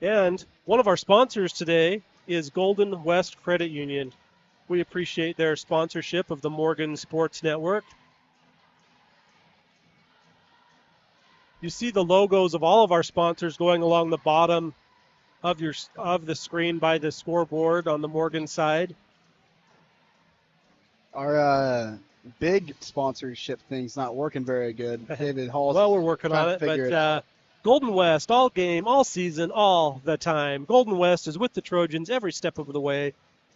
And one of our sponsors today is Golden West Credit Union. We appreciate their sponsorship of the Morgan Sports Network. You see the logos of all of our sponsors going along the bottom of the screen by the scoreboard on the Morgan side. Our big sponsorship thing's not working very good. David Hall's well, we're working on it, but Golden West, all game, all season, all the time. Golden West is with the Trojans every step of the way.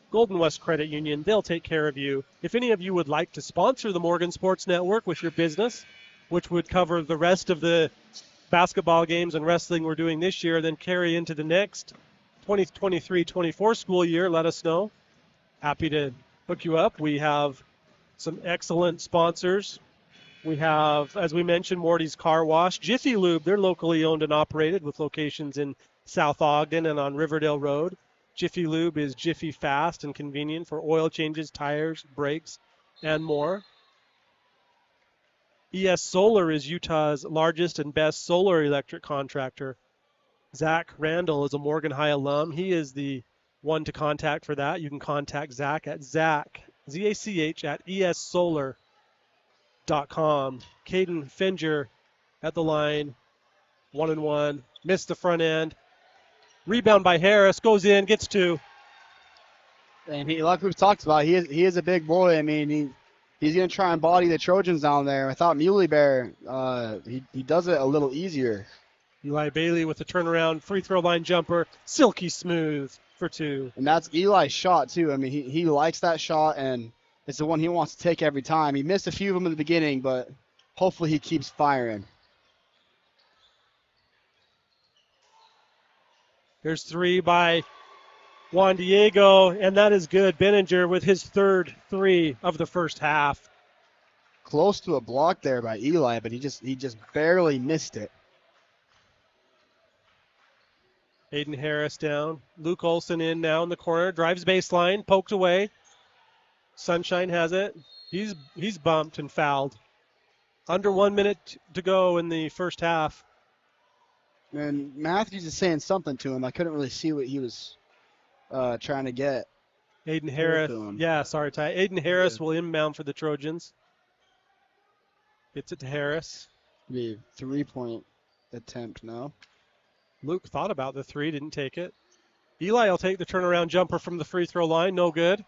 Golden West Credit Union, they'll take care of you. If any of you would like to sponsor the Morgan Sports Network with your business, which would cover the rest of the basketball games and wrestling we're doing this year, then carry into the next 2023-24 school year, let us know. Happy to hook you up. We have some excellent sponsors. We have, as we mentioned, Morty's Car Wash. Jiffy Lube, they're locally owned and operated with locations in South Ogden and on Riverdale Road. Jiffy Lube is Jiffy fast and convenient for oil changes, tires, brakes, and more. ES Solar is Utah's largest and best solar electric contractor. Zach Randall is a Morgan High alum. He is the one to contact for that. You can contact Zach at Zach, Z-A-C-H, at essolar.com. Caden Finger at the line, 1-1. Missed the front end. Rebound by Harris. Goes in. Gets 2. And like we've talked about, he is a big boy. I mean, he's going to try and body the Trojans down there. I thought Muley Bear, he does it a little easier. Eli Bailey with a turnaround free throw line jumper. Silky smooth for 2. And that's Eli's shot, too. I mean, he likes that shot, and it's the one he wants to take every time. He missed a few of them in the beginning, but hopefully he keeps firing. Here's 3 by Juan Diego, and that is good. Benninger with his 3rd 3 of the first half. Close to a block there by Eli, but he just barely missed it. Aiden Harris down. Luke Olson in now in the corner. Drives baseline. Poked away. Sunshine has it. He's bumped and fouled. Under 1 minute to go in the first half. And Matthews is saying something to him. I couldn't really see what he was trying to get. Aiden Harris. Yeah, sorry, Ty. Aiden Harris will inbound for the Trojans. Gets it to Harris. Be a 3-point attempt now. Luke thought about the 3, didn't take it. Eli will take the turnaround jumper from the free throw line. No good.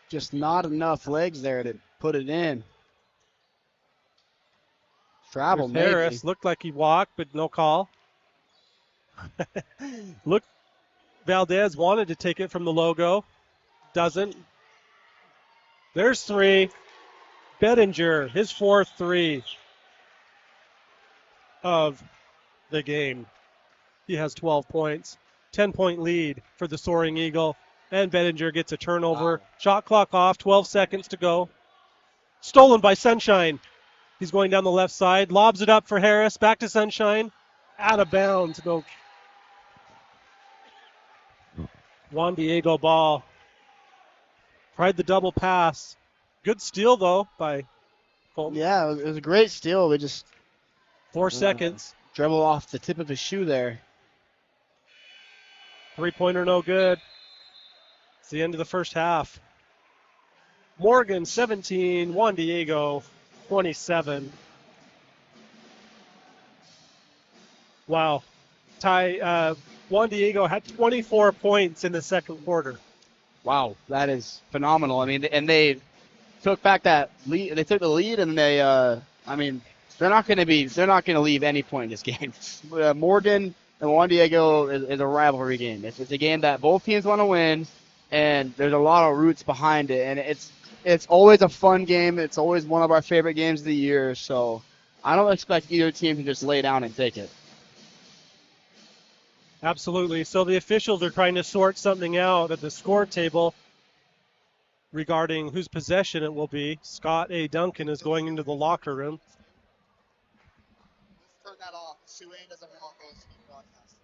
Just not enough legs there to put it in. Travel, maybe. Harris looked like he walked, but no call. Look, Valdez wanted to take it from the logo. Doesn't. There's 3. Bettinger, his 4th 3 of the game. He has 12 points. 10-point lead for the Soaring Eagle. And Bettinger gets a turnover. Wow. Shot clock off, 12 seconds to go. Stolen by Sunshine. He's going down the left side. Lobs it up for Harris. Back to Sunshine. Out of bounds. No. Juan Diego ball. Tried the double pass. Good steal, though, by Colton. Yeah, it was a great steal. We just 4 seconds. Dribble off the tip of his shoe there. 3-pointer no good. It's the end of the first half. Morgan 17, Juan Diego 27. Wow. Juan Diego had 24 points in the second quarter. Wow, that is phenomenal. I mean, and they took back that lead. They took the lead, and they, they're not going to leave any point in this game. Morgan and Juan Diego is a rivalry game. It's a game that both teams want to win, and there's a lot of roots behind it, and it's always a fun game. It's always one of our favorite games of the year, so I don't expect either team to just lay down and take it. Absolutely. So the officials are trying to sort something out at the score table regarding whose possession it will be. Scott A. Duncan is going into the locker room. Let's turn that off. Sue doesn't want those to be broadcast.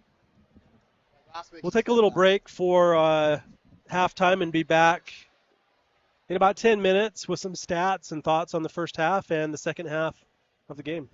We'll take a little break for halftime and be back in about 10 minutes with some stats and thoughts on the first half and the second half of the game.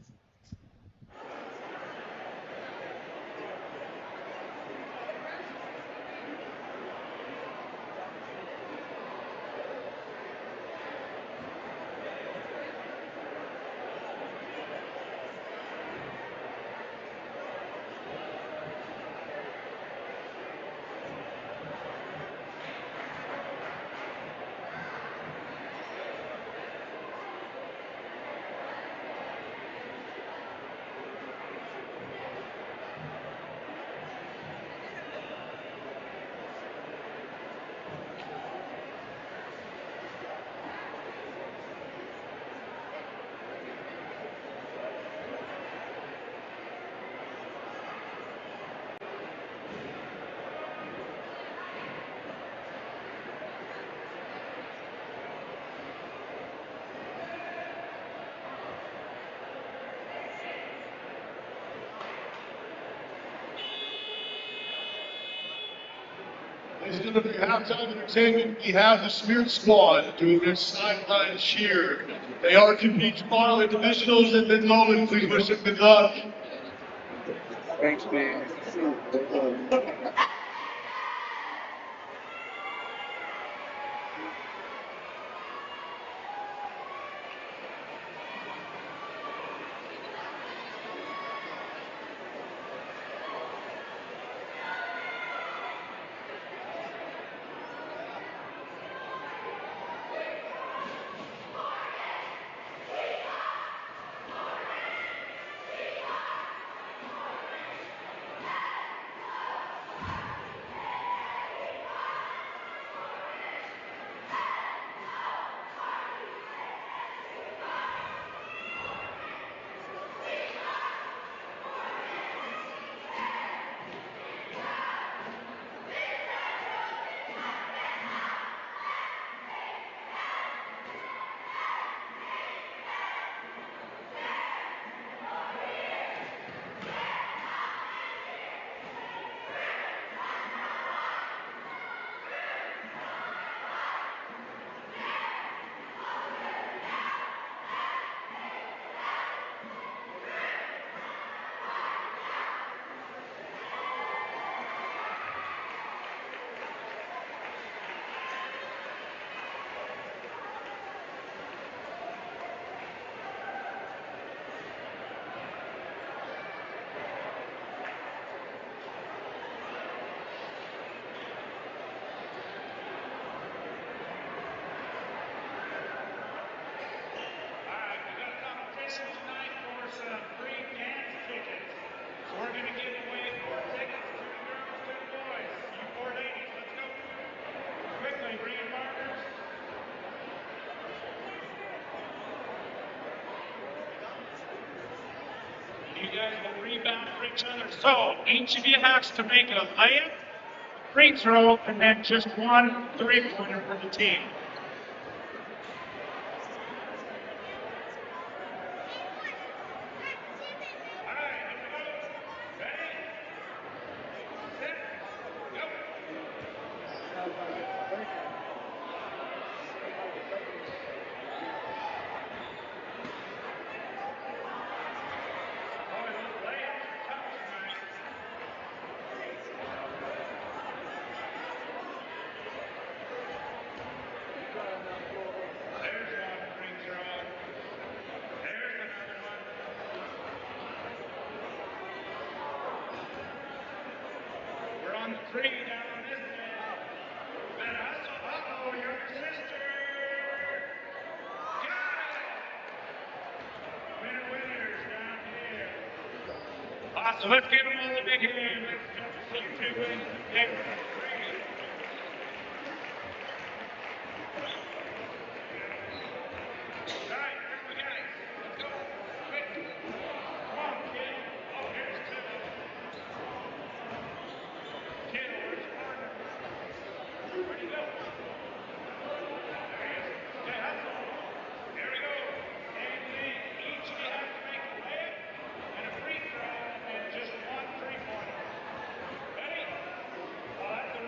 Ladies and gentlemen, for your halftime entertainment, we have the Smeared Squad doing their sideline cheer. They are competing tomorrow in divisionals in Midlothian. Please wish them good luck. Thanks, man. You guys will rebound for each other. So each of you has to make a layup, free throw, and then just one three-pointer for the team. Three down on this end. Better hustle. Uh-oh, your sister. Got it. Winners down here. Awesome. Let's give them all a big hand. Let's see you two wins. All right, here we go. Let's go. Quick. Come on, kid. Oh, here's two. Kid, where's your partner? Where'd he go? Okay, hustle. Here we go. Each of you have to make a layup and a free throw and just one three-pointer. Ready? Oh, that's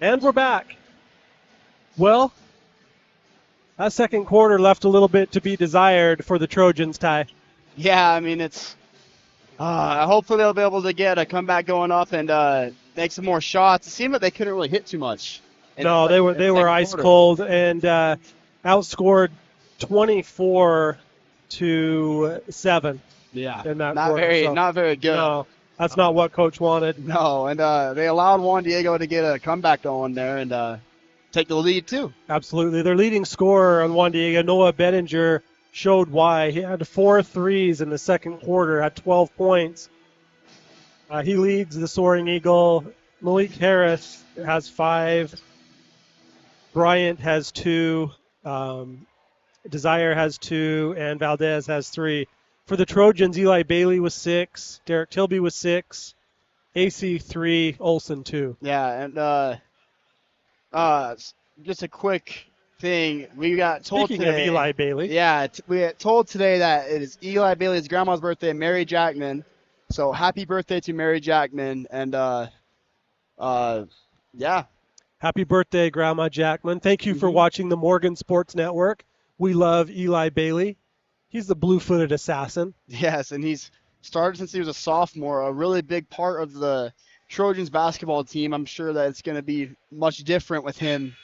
And we're back. Well, that second quarter left a little bit to be desired for the Trojans, Ty. Yeah, I mean, it's hopefully they'll be able to get a comeback going up and make some more shots. It seemed like they couldn't really hit too much. No, they were ice cold and outscored 24-7. Yeah, in that not quarter, very so- not very good. No, that's not what Coach wanted. No, and they allowed Juan Diego to get a comeback going there and take the lead too. Absolutely. Their leading scorer on Juan Diego, Noah Bettinger, showed why. He had 4 threes in the second quarter at 12 points. He leads the Soaring Eagle. Malik Harris has 5. Bryant has 2. Desire has 2. And Valdez has 3. For the Trojans, Eli Bailey was 6. Derek Tilby was 6. AC 3. Olson 2. Yeah, and just a quick thing. We got told Speaking today. of Eli Bailey. Yeah, we got told today that it is Eli Bailey's grandma's birthday, Mary Jackman. So happy birthday to Mary Jackman, and yeah. Happy birthday, Grandma Jackman. Thank you for watching the Morgan Sports Network. We love Eli Bailey. He's the blue-footed assassin. Yes, and he's started since he was a sophomore, a really big part of the Trojans basketball team. I'm sure that it's going to be much different with him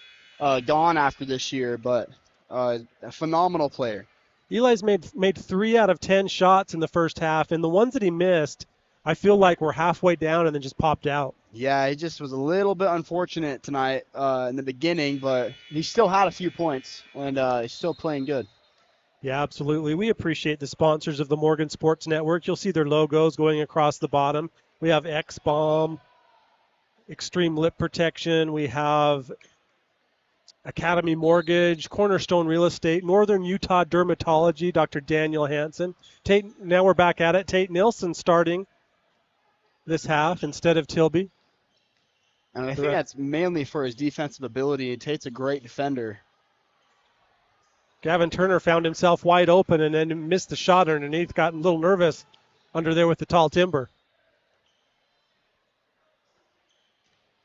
gone after this year, but a phenomenal player. Eli's made 3 out of 10 shots in the first half, and the ones that he missed, I feel like were halfway down and then just popped out. Yeah, he just was a little bit unfortunate tonight in the beginning, but he still had a few points, and he's still playing good. Yeah, absolutely. We appreciate the sponsors of the Morgan Sports Network. You'll see their logos going across the bottom. We have X-Bomb, Extreme Lip Protection. We have Academy Mortgage, Cornerstone Real Estate, Northern Utah Dermatology, Dr. Daniel Hansen. Now we're back at it. Tate Nilsson starting this half instead of Tilby. And I think that's mainly for his defensive ability. Tate's a great defender. Gavin Turner found himself wide open and then missed the shot underneath, got a little nervous under there with the tall timber.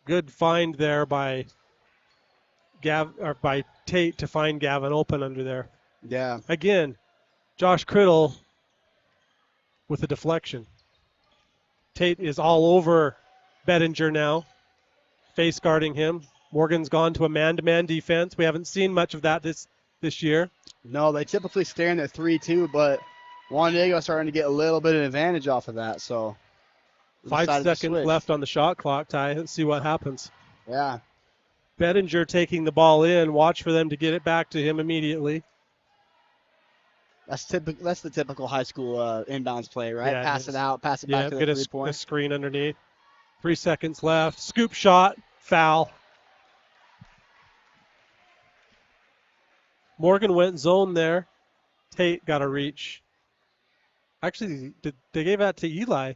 Good find there by Tate to find Gavin open under there. Yeah. Again, Josh Criddle with a deflection. Tate is all over Bettinger now, face guarding him. Morgan's gone to a man-to-man defense. We haven't seen much of that this year. No, they typically stay in their 3-2, but Juan Diego starting to get a little bit of advantage off of that. So 5 decided to seconds switch. left on the shot clock, Ty. Let's see what happens. Yeah. Bettinger taking the ball in. Watch for them to get it back to him immediately. That's the typical high school inbounds play, right? Yeah, Pass it out, pass it back to get the a 3-point. screen underneath. 3 seconds left. Scoop shot. Foul. Morgan went zone there. Tate got a reach. Actually, they gave that to Eli.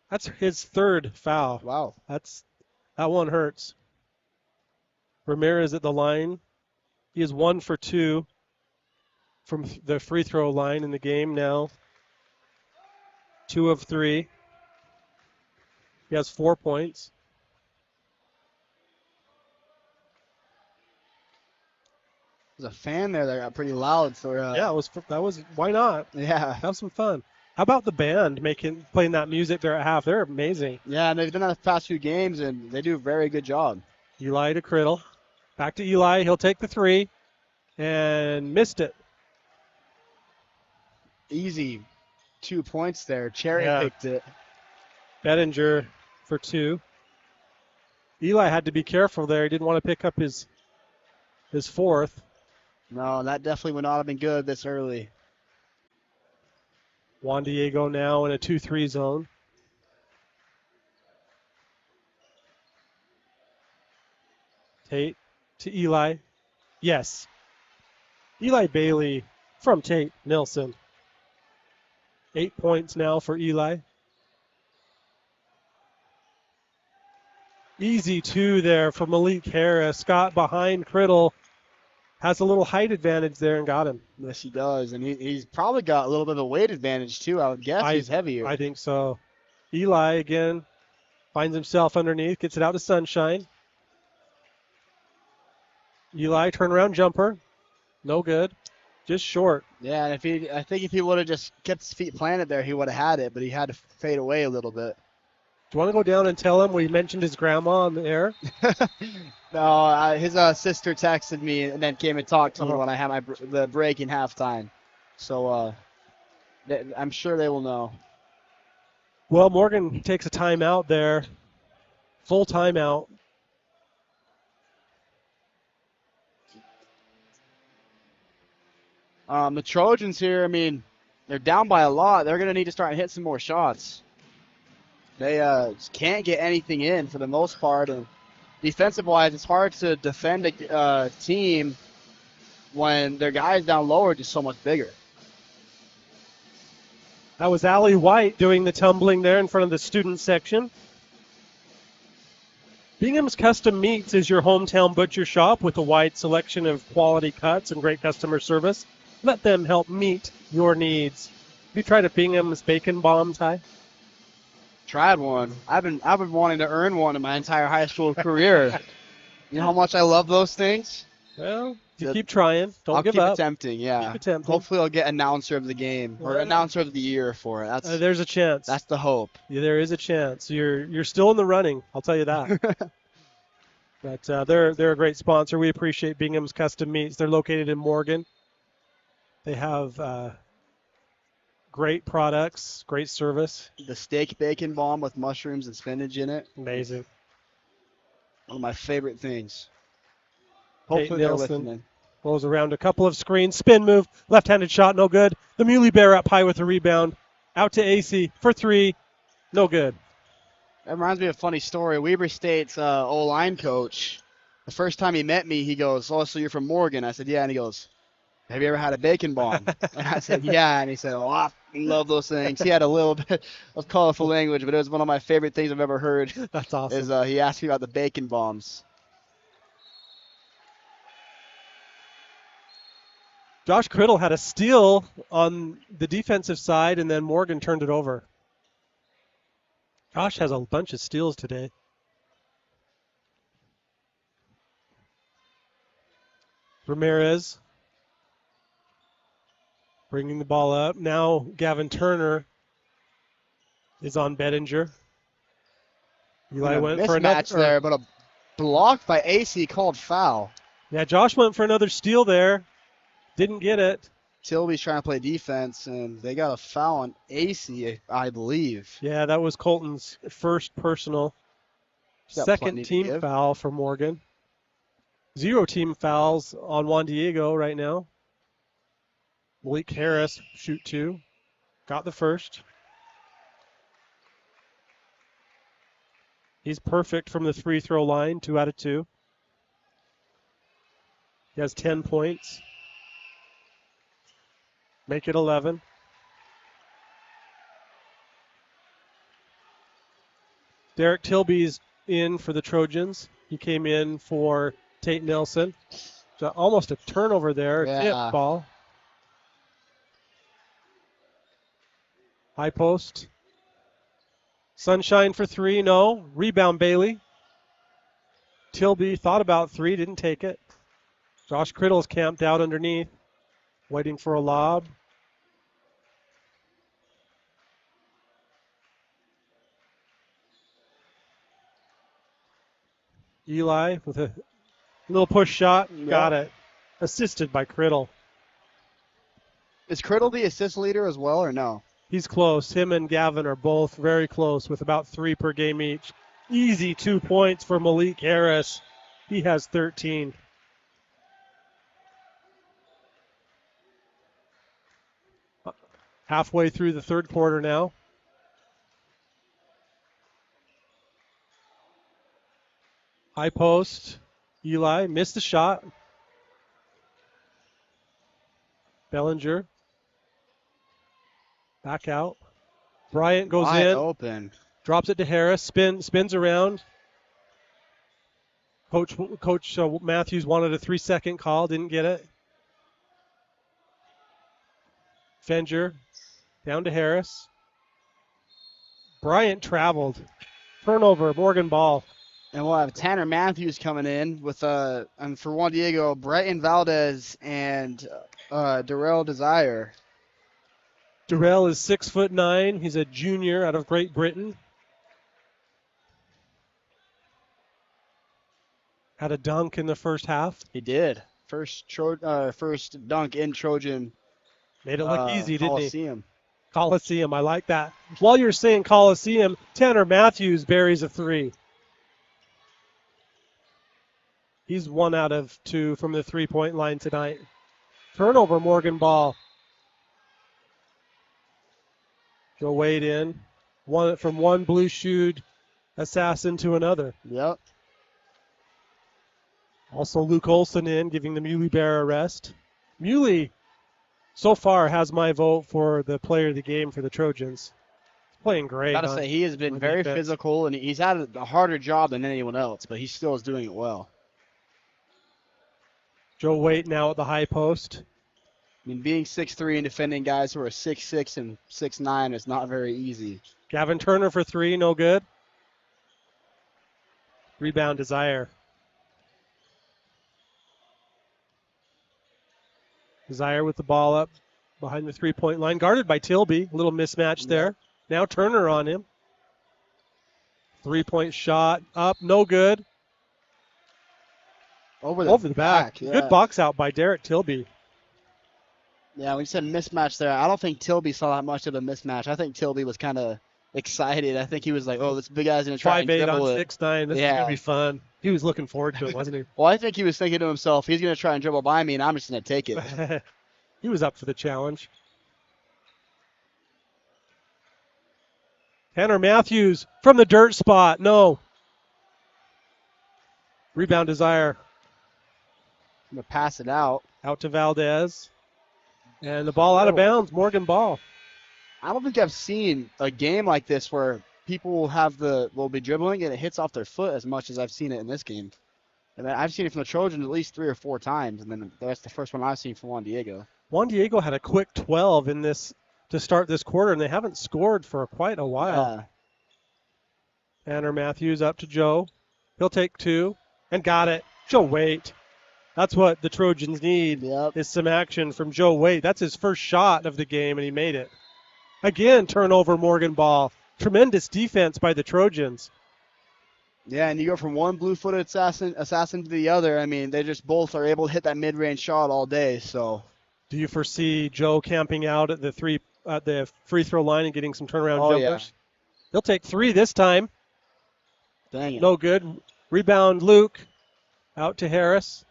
That's his 3rd foul. Wow. That one hurts. Ramirez at the line. He is 1 for 2 from the free throw line in the game now. 2 of 3. He has 4 points. There's a fan there that got pretty loud for. Yeah, why not? Yeah. Have some fun. How about the band playing that music there at half? They're amazing. Yeah, and they've done that the past few games, and they do a very good job. Eli to Criddle. Back to Eli. He'll take the 3 and missed it. Easy 2 points there. Cherry picked it. Bettinger for 2. Eli had to be careful there. He didn't want to pick up his 4th. No, that definitely would not have been good this early. Juan Diego now in a 2-3 zone. Tate to Eli. Yes. Eli Bailey from Tate Nilsson. 8 points now for Eli. Easy 2 there for Malik Harris. Got behind Criddle. Has a little height advantage there and got him. Yes, he does. And he's probably got a little bit of a weight advantage, too. I would guess he's heavier. I think so. Eli, again, finds himself underneath. Gets it out to Sunshine. Eli, turnaround jumper. No good. Just short. Yeah, and I think if he would have just kept his feet planted there, he would have had it, but he had to fade away a little bit. Do you want to go down and tell him we mentioned his grandma on the air? No, his sister texted me and then came and talked to me when I had the break in halftime. So I'm sure they will know. Well, Morgan takes a timeout there. Full timeout. The Trojans here, I mean, they're down by a lot. They're going to need to start hitting some more shots. They just can't get anything in for the most part. And defensive-wise, it's hard to defend a team when their guys down low are just so much bigger. That was Allie White doing the tumbling there in front of the student section. Bingham's Custom Meats is your hometown butcher shop with a wide selection of quality cuts and great customer service. Let them help meet your needs. Have you tried a Bingham's Bacon Bomb, Ty? Tried one. I've been wanting to earn one in my entire high school career. You know how much I love those things? Well, you keep trying. Don't give keep up. It tempting, yeah. Keep it tempting. Hopefully I'll get announcer of the game or announcer of the year for it. There's a chance. That's the hope. Yeah, there is a chance. You're still in the running. I'll tell you that. But they're a great sponsor. We appreciate Bingham's Custom Meats. They're located in Morgan. They have great products, great service. The steak bacon bomb with mushrooms and spinach in it. Amazing. One of my favorite things. Tate Hopefully they're Nielsen listening. Goes around a couple of screens. Spin move. Left-handed shot. No good. The Muley Bear up high with a rebound. Out to AC for three. No good. That reminds me of a funny story. Weber State's O-line coach, the first time he met me, he goes, "Oh, so you're from Morgan?" I said, "Yeah." And he goes, "Have you ever had a bacon bomb?" And I said, "Yeah." And he said, "Oh, I love those things." He had a little bit of colorful language, but it was one of my favorite things I've ever heard. That's awesome. Is he asked me about the bacon bombs. Josh Criddle had a steal on the defensive side, and then Morgan turned it over. Josh has a bunch of steals today. Ramirez bringing the ball up. Now Gavin Turner is on Bettinger. Eli went for another mismatch there, but a block by AC called foul. Yeah, Josh went for another steal there. Didn't get it. Tilby's trying to play defense, and they got a foul on AC, I believe. Yeah, that was Colton's first personal. Got Second plenty to team give. foul for Morgan. 0 team fouls on Juan Diego right now. Malik Harris, shoot 2. Got the first. He's perfect from the free throw line, 2 out of 2. He has 10 points. Make it 11. Derek Tilby's in for the Trojans. He came in for Tate Nelson. So almost a turnover there. Yeah. Tip ball. High post. Sunshine for 3, no. Rebound Bailey. Tilby thought about 3, didn't take it. Josh Criddle's camped out underneath, waiting for a lob. Eli with a little push shot. Got it. Assisted by Criddle. Is Criddle the assist leader as well, or no? He's close. Him and Gavin are both very close with about 3 per game each. Easy 2 points for Malik Harris. He has 13. Halfway through the third quarter now. High post. Eli missed the shot. Bellinger. Back out. Bryant goes Wide in. open. Drops it to Harris. Spins around. Coach Matthews wanted a 3-second call. Didn't get it. Fenger. Down to Harris. Bryant traveled. Turnover. Morgan ball. And we'll have Tanner Matthews coming in with and for Juan Diego, Brighton Valdez and Darrell Desire. Durrell is 6'9". He's a junior out of Great Britain. Had a dunk in the first half. He did. First dunk in Trojan. Made it look easy, didn't he? Coliseum. Coliseum, I like that. While you're saying Coliseum, Tanner Matthews buries a 3. He's 1 out of 2 from the 3-point line tonight. Turnover, Morgan ball. Joe Wade in. From one blue-shoed assassin to another. Yep. Also Luke Olson in, giving the Muley Bear a rest. Muley, so far, has my vote for the player of the game for the Trojans. He's playing great. Gotta say, he has been very physical, and he's had a harder job than anyone else, but he still is doing it well. Joe Waite now at the high post. I mean, being 6'3" and defending guys who are 6'6" and 6'9" is not very easy. Gavin Turner for 3, no good. Rebound Desire. Desire with the ball up behind the 3-point line. Guarded by Tilby. A little mismatch there. Now Turner on him. 3-point shot up, no good. Over the back. Yeah. Good box out by Derek Tilby. Yeah, we said mismatch there. I don't think Tilby saw that much of a mismatch. I think Tilby was kind of excited. I think he was like, oh, this big guy's going to try and 5'8" dribble on it. 6'9". This is going to be fun. He was looking forward to it, wasn't he? Well, I think he was thinking to himself, he's going to try and dribble by me, and I'm just going to take it. He was up for the challenge. Tanner Matthews from the dirt spot. No. Rebound Desire. I'm going to pass it out. Out to Valdez. And the ball out of bounds. Morgan ball. I don't think I've seen a game like this where people will be dribbling and it hits off their foot as much as I've seen it in this game. And I've seen it from the Trojans at least 3 or 4 times, and then that's the first one I've seen from Juan Diego. Juan Diego had a quick 12 in this to start this quarter, and they haven't scored for quite a while. Tanner Matthews up to Joe. He'll take 2 and got it. Joe Waite. That's what the Trojans need is some action from Joe Waite. That's his first shot of the game, and he made it. Again, turnover, Morgan ball. Tremendous defense by the Trojans. Yeah, and you go from one blue-footed assassin to the other. I mean, they just both are able to hit that mid-range shot all day. So, do you foresee Joe camping out at the free throw line and getting some turnaround jumpers? Yeah. He'll take 3 this time. Dang it. No good. Rebound, Luke. Out to Harris.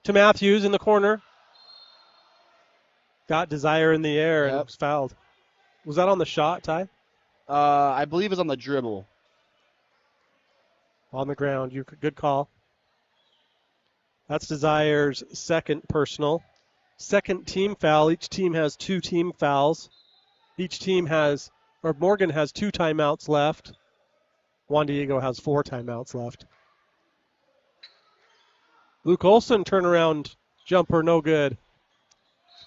To Matthews in the corner. Got Desire in the air and was fouled. Was that on the shot, Ty? I believe it's on the dribble. On the ground. Good call. That's Desire's second personal. Second team foul. Each team has 2 team fouls. Morgan has 2 timeouts left. Juan Diego has 4 timeouts left. Luke Olson, turnaround jumper, no good.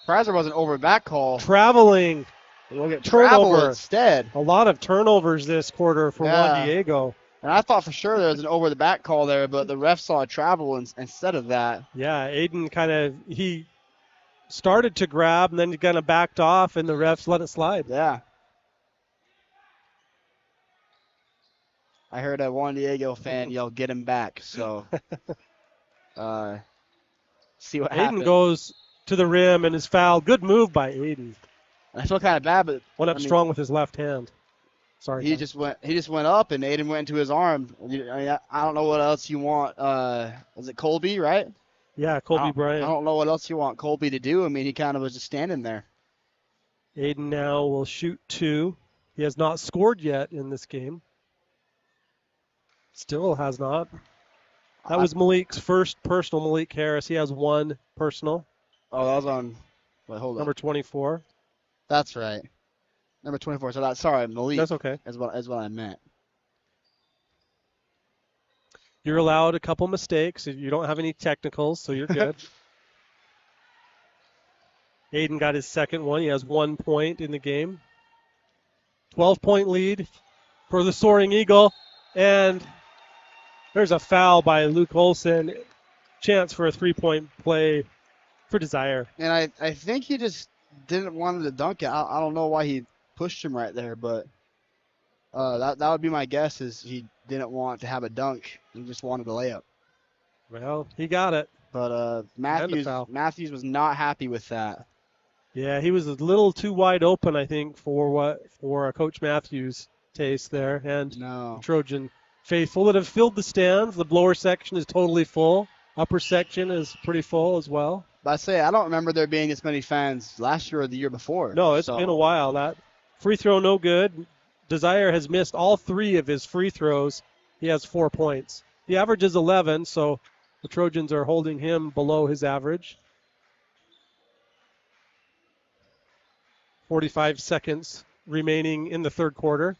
Surprised there wasn't over back call. Traveling. We'll get turnover instead. A lot of turnovers this quarter for Juan Diego. And I thought for sure there was an over the back call there, but the ref saw a travel instead of that. Yeah, Aiden he started to grab and then he kind of backed off and the refs let it slide. Yeah. I heard a Juan Diego fan yell, "Get him back." So, see what happens. Aiden goes to the rim and is fouled. Good move by Aiden. I feel kind of bad, but went up strong with his left hand. Sorry. He just went up, and Aiden went into his arm. I don't know what else you want. Was it Colby, right? Yeah, Colby Bryant. I don't know what else you want Colby to do. I mean, he kind of was just standing there. Aiden now will shoot 2. He has not scored yet in this game. Still has not. That was Malik's first personal, Malik Harris. He has 1 personal. Oh, that was on. Wait, hold on. Number 24. That's right. Number 24. So sorry, Malik. That's okay. Is what I meant. You're allowed a couple mistakes. You don't have any technicals, so you're good. Aiden got his second one. He has 1 point in the game. 12-point lead for the Soaring Eagle. And There's a foul by Luke Olson. Chance for a 3-point play for Desire. And I think he just didn't want to dunk it. I don't know why he pushed him right there, but that would be my guess is he didn't want to have a dunk. He just wanted a layup. Well, he got it. But foul. Matthews was not happy with that. Yeah, he was a little too wide open, I think, for Coach Matthews' taste there. And No. Trojan faithful that have filled the stands. The lower section is totally full. Upper section is pretty full as well. But I don't remember there being this many fans last year or the year before. No, it's been a while. That free throw no good. Desire has missed all 3 of his free throws. He has 4 points. The average is 11, so the Trojans are holding him below his average. 45 seconds remaining in the third quarter.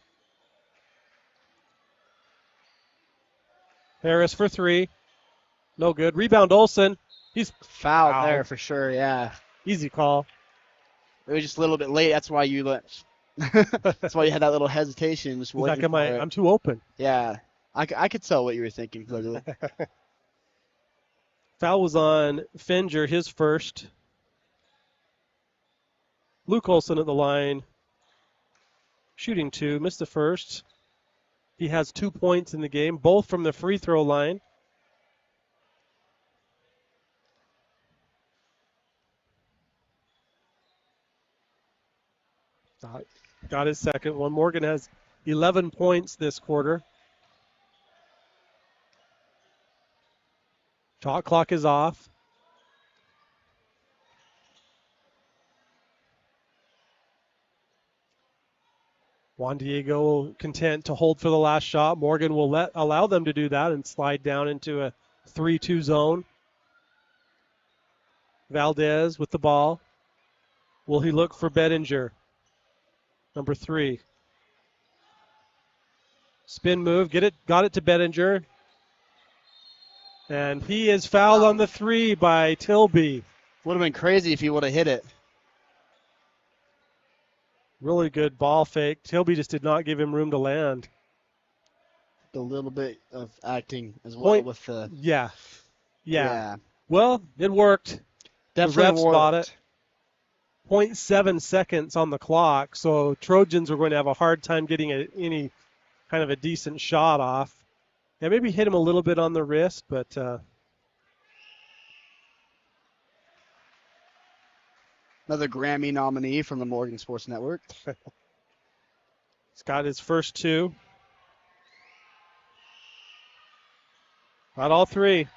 Harris for 3. No good. Rebound Olson. He's fouled there for sure, yeah. Easy call. It was just a little bit late. That's why you that's why you had that little hesitation. Just waiting for it. I'm too open. Yeah. I could tell what you were thinking, clearly. Foul was on Fenger, his first. Luke Olson at the line. Shooting 2, missed the first. He has 2 points in the game, both from the free throw line. Got his second one. Morgan has 11 points this quarter. Shot clock is off. Juan Diego content to hold for the last shot. Morgan will allow them to do that and slide down into a 3-2 zone. Valdez with the ball. Will he look for Bettinger? Number 3. Spin move. Got it to Bettinger. And he is fouled on the 3 by Tilby. Would have been crazy if he would have hit it. Really good ball fake. Tilby just did not give him room to land. A little bit of acting as well with the... Yeah. Well, it worked. Definitely the refs got it. 0.7 seconds on the clock, so Trojans are going to have a hard time getting any kind of a decent shot off. Yeah, maybe hit him a little bit on the wrist, but another Grammy nominee from the Morgan Sports Network. He's got his first 2. Not all 3.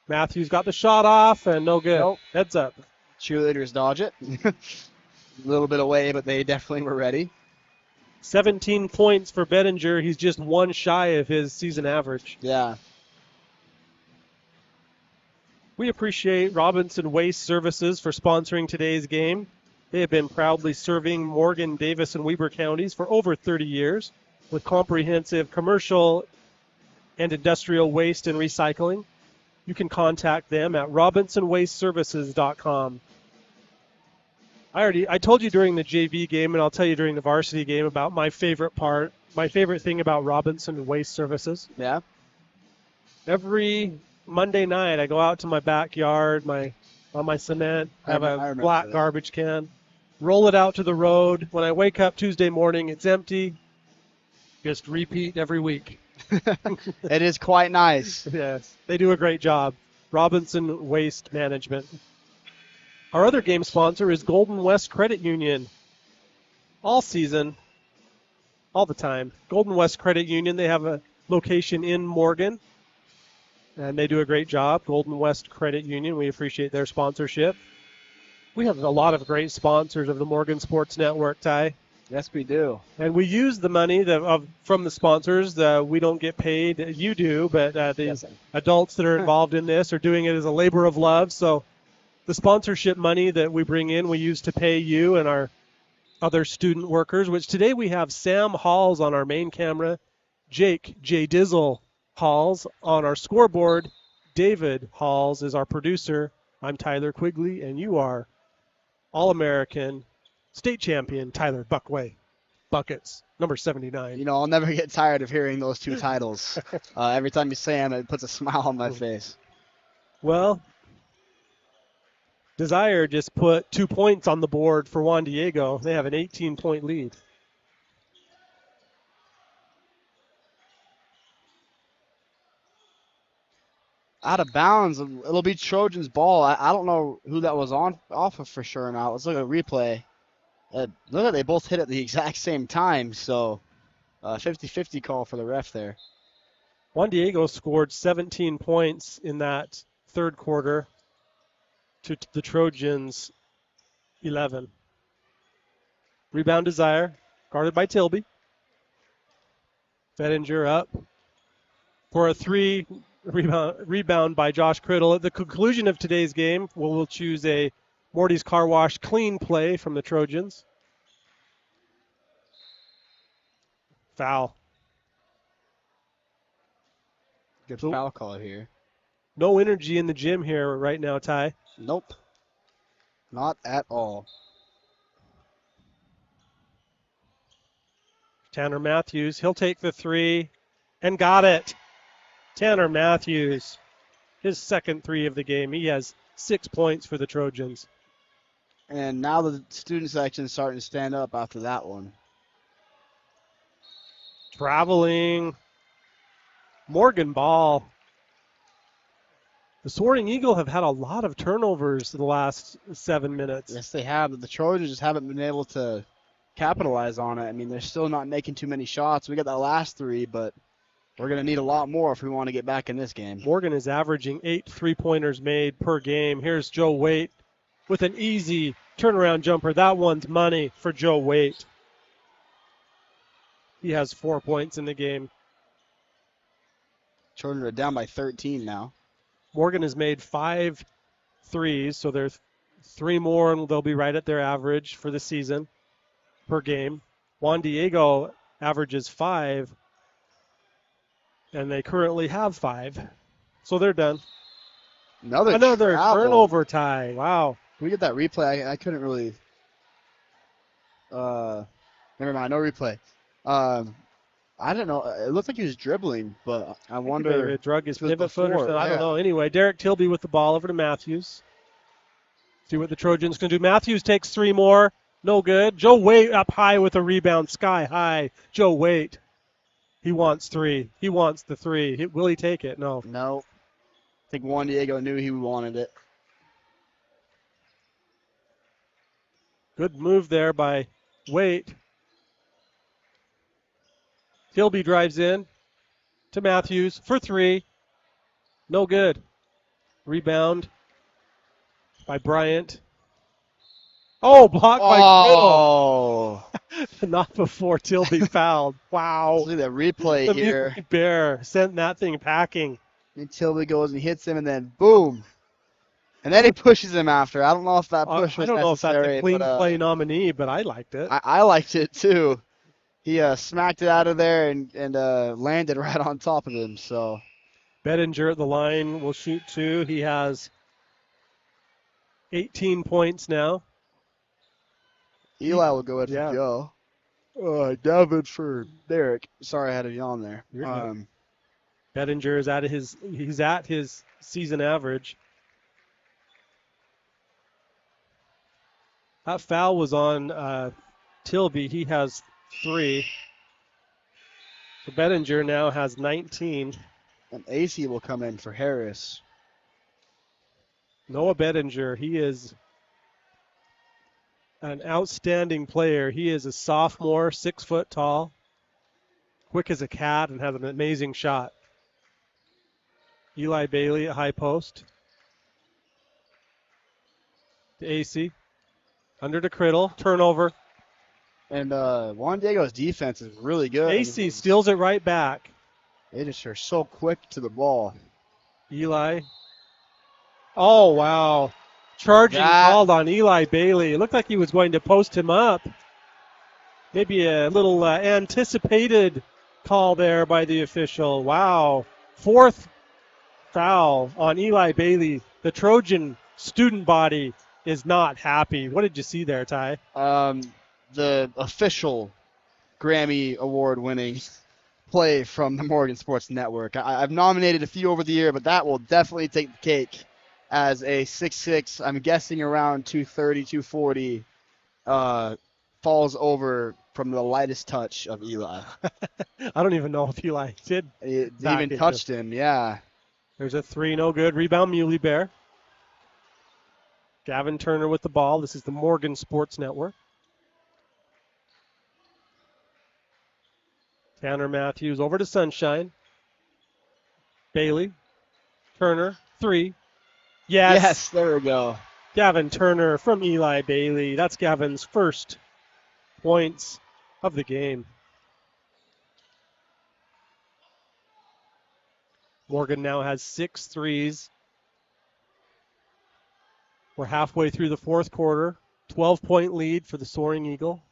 Matthews got the shot off and no good. Nope. Heads up. Cheerleaders dodge it. A little bit away, but they definitely were ready. 17 points for Bettinger. He's just 1 shy of his season average. Yeah. We appreciate Robinson Waste Services for sponsoring today's game. They have been proudly serving Morgan, Davis, and Weber counties for over 30 years with comprehensive commercial and industrial waste and recycling. You can contact them at robinsonwasteservices.com. I told you during the JV game, and I'll tell you during the varsity game about my favorite thing about Robinson Waste Services. Yeah. Every Monday night, I go out to my backyard, on my cement, have a black garbage can, roll it out to the road. When I wake up Tuesday morning, it's empty. Just repeat every week. It is quite nice. Yes, they do a great job. Robinson Waste Management. Our other game sponsor is Golden West Credit Union. All season, all the time. Golden West Credit Union, they have a location in Morgan, and they do a great job. Golden West Credit Union, we appreciate their sponsorship. We have a lot of great sponsors of the Morgan Sports Network, Ty. Yes, we do. And we use the money from the sponsors. We don't get paid. You do, but these adults that are involved in this are doing it as a labor of love. So the sponsorship money that we bring in, we use to pay you and our other student workers, which today we have Sam Halls on our main camera, Jake J. Dizzle Halls on our scoreboard, David Halls is our producer. I'm Tyler Quigley, and you are All-American State champion Tyler Buckway. buckets, number 79. You know, I'll never get tired of hearing those two titles. Every time you say them, it puts a smile on my face. Well, Desire just put 2 points on the board for Juan Diego. They have an 18-point lead. Out of bounds, it'll be Trojans' ball. I don't know who that was off of for sure now. Let's look at a replay. Look at they both hit at the exact same time, so 50-50 call for the ref there. Juan Diego scored 17 points in that third quarter to the Trojans 11. Rebound Desire, guarded by Tilby. Fettinger up for a three. Rebound by Josh Criddle. At the conclusion of today's game, we'll choose a Morty's Car Wash clean play from the Trojans. Foul. Good foul call here. No energy in the gym here right now, Ty. Nope. Not at all. Tanner Matthews, he'll take the three and got it. Tanner Matthews, his second three of the game. He has 6 points for the Trojans. And now the student section is starting to stand up after that one. Traveling. Morgan ball. The Soaring Eagle have had a lot of turnovers in the last 7 minutes. Yes, they have. But the Trojans just haven't been able to capitalize on it. I mean, they're still not making too many shots. We got that last three, but we're going to need a lot more if we want to get back in this game. Morgan is averaging 8 3-pointers made per game. Here's Joe Waite with an easy turnaround jumper. That one's money for Joe Waite. He has 4 points in the game. Trojans are down by 13 now. Morgan has made 5 threes, so there's 3 more, and they'll be right at their average for the season per game. Juan Diego averages 5, and they currently have 5. So they're done. Another travel. Turnover tie. Wow. Can we get that replay? I couldn't really. Never mind, no replay. I don't know. It looked like he was dribbling, but I wonder. He drug his if it was pivot foot or before. something. I Yeah. don't know. Anyway, Derek Tilby with the ball over to Matthews. See what the Trojans can do. Matthews takes 3 more. No good. Joe Waite up high with a rebound. Sky high. Joe Waite. He wants 3. He wants the 3. Will he take it? No. No. I think Juan Diego knew he wanted it. Good move there by Waite. Tilby drives in to Matthews for 3. No good. Rebound by Bryant. Oh, blocked by Oh. Criddle. Not before Tilby fouled. Wow. Look at that replay The here. Mississippi Bear sent that thing packing. And Tilby goes and hits him, and then boom. And then he pushes him after. I don't know if that push I was don't know if that's necessary. a clean but, play nominee, but I liked it. I liked it too. He smacked it out of there and landed right on top of him. So Bettinger at the line will shoot 2. He has 18 points now. Eli will go in Yeah. for Joe. David for Derek. Sorry, I had a yawn there. You're good. Bettinger is he's at his season average. That foul was on Tilby. He has 3. So Bettinger now has 19. And AC will come in for Harris. Noah Bettinger, he is an outstanding player. He is a sophomore, 6 foot tall, quick as a cat, and has an amazing shot. Eli Bailey at high post. To AC. Under to Criddle. Turnover. And Juan Diego's defense is really good. AC steals it right back. They just are so quick to the ball. Eli. Oh, wow. Charging called on Eli Bailey. It looked like he was going to post him up. Maybe a little anticipated call there by the official. Wow. 4th foul on Eli Bailey. The Trojan student body is not happy. What did you see there, Ty? The official Grammy Award-winning play from the Morgan Sports Network. I've nominated a few over the year, but that will definitely take the cake as a 6'6", I'm guessing around 230, 240, falls over from the lightest touch of Eli. I don't even know if Eli did. It back even into- touched him, yeah. There's a 3, no good. Rebound, Muley Bear. Gavin Turner with the ball. This is the Morgan Sports Network. Tanner Matthews over to Sunshine. Bailey. Turner. 3. Yes, there we go. Gavin Turner from Eli Bailey. That's Gavin's first points of the game. Morgan now has 6 threes. We're halfway through the fourth quarter. 12-point lead for the Soaring Eagle.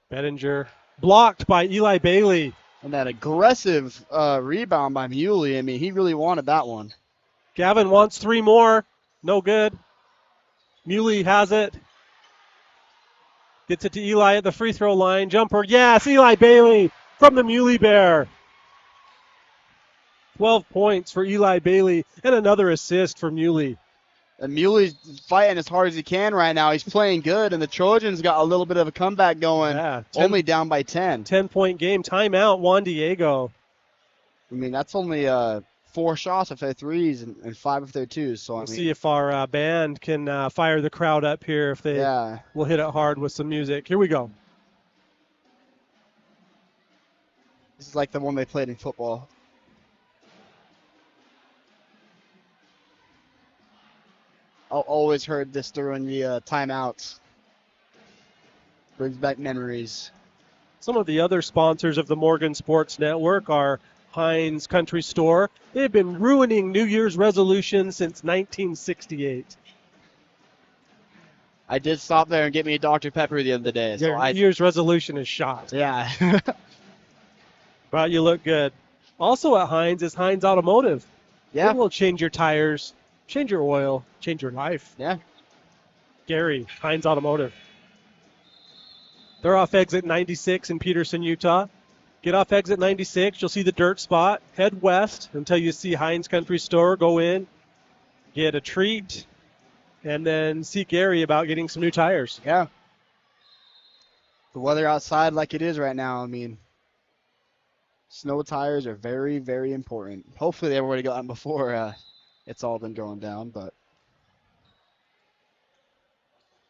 Bettinger blocked by Eli Bailey. And that aggressive rebound by Muley, I mean, he really wanted that one. Gavin wants 3 more. No good. Muley has it. Gets it to Eli at the free throw line. Jumper. Yes, Eli Bailey from the Muley Bear. 12 points for Eli Bailey and another assist for Muley. And Muley's fighting as hard as he can right now. He's playing good, and the Trojans got a little bit of a comeback going, Yeah, only down by 10. 10-point game. Timeout, Juan Diego. I mean, that's only 4 shots of their threes and 5 of their twos. So, We'll see if our band can fire the crowd up here, if they yeah. will hit it hard with some music. Here we go. This is like the one they played in football. I always heard this during the timeouts. Brings back memories. Some of the other sponsors of the Morgan Sports Network are Heinz Country Store. They've been ruining New Year's resolutions since 1968. I did stop there and get me a Dr. Pepper the other day. So Your New Year's resolution is shot, yeah. but you look good. Also at Heinz is Heinz Automotive. Yeah. They will change your tires, change your oil, change your life. Yeah. Gary, Heinz Automotive. They're off exit 96 in Peterson, Utah. Get off exit 96. You'll see the dirt spot. Head west until you see Heinz Country Store. Go in, get a treat, and then see Gary about getting some new tires. Yeah. The weather outside like it is right now, I mean, snow tires are very, very important. Hopefully they already got them before it's all been going down, but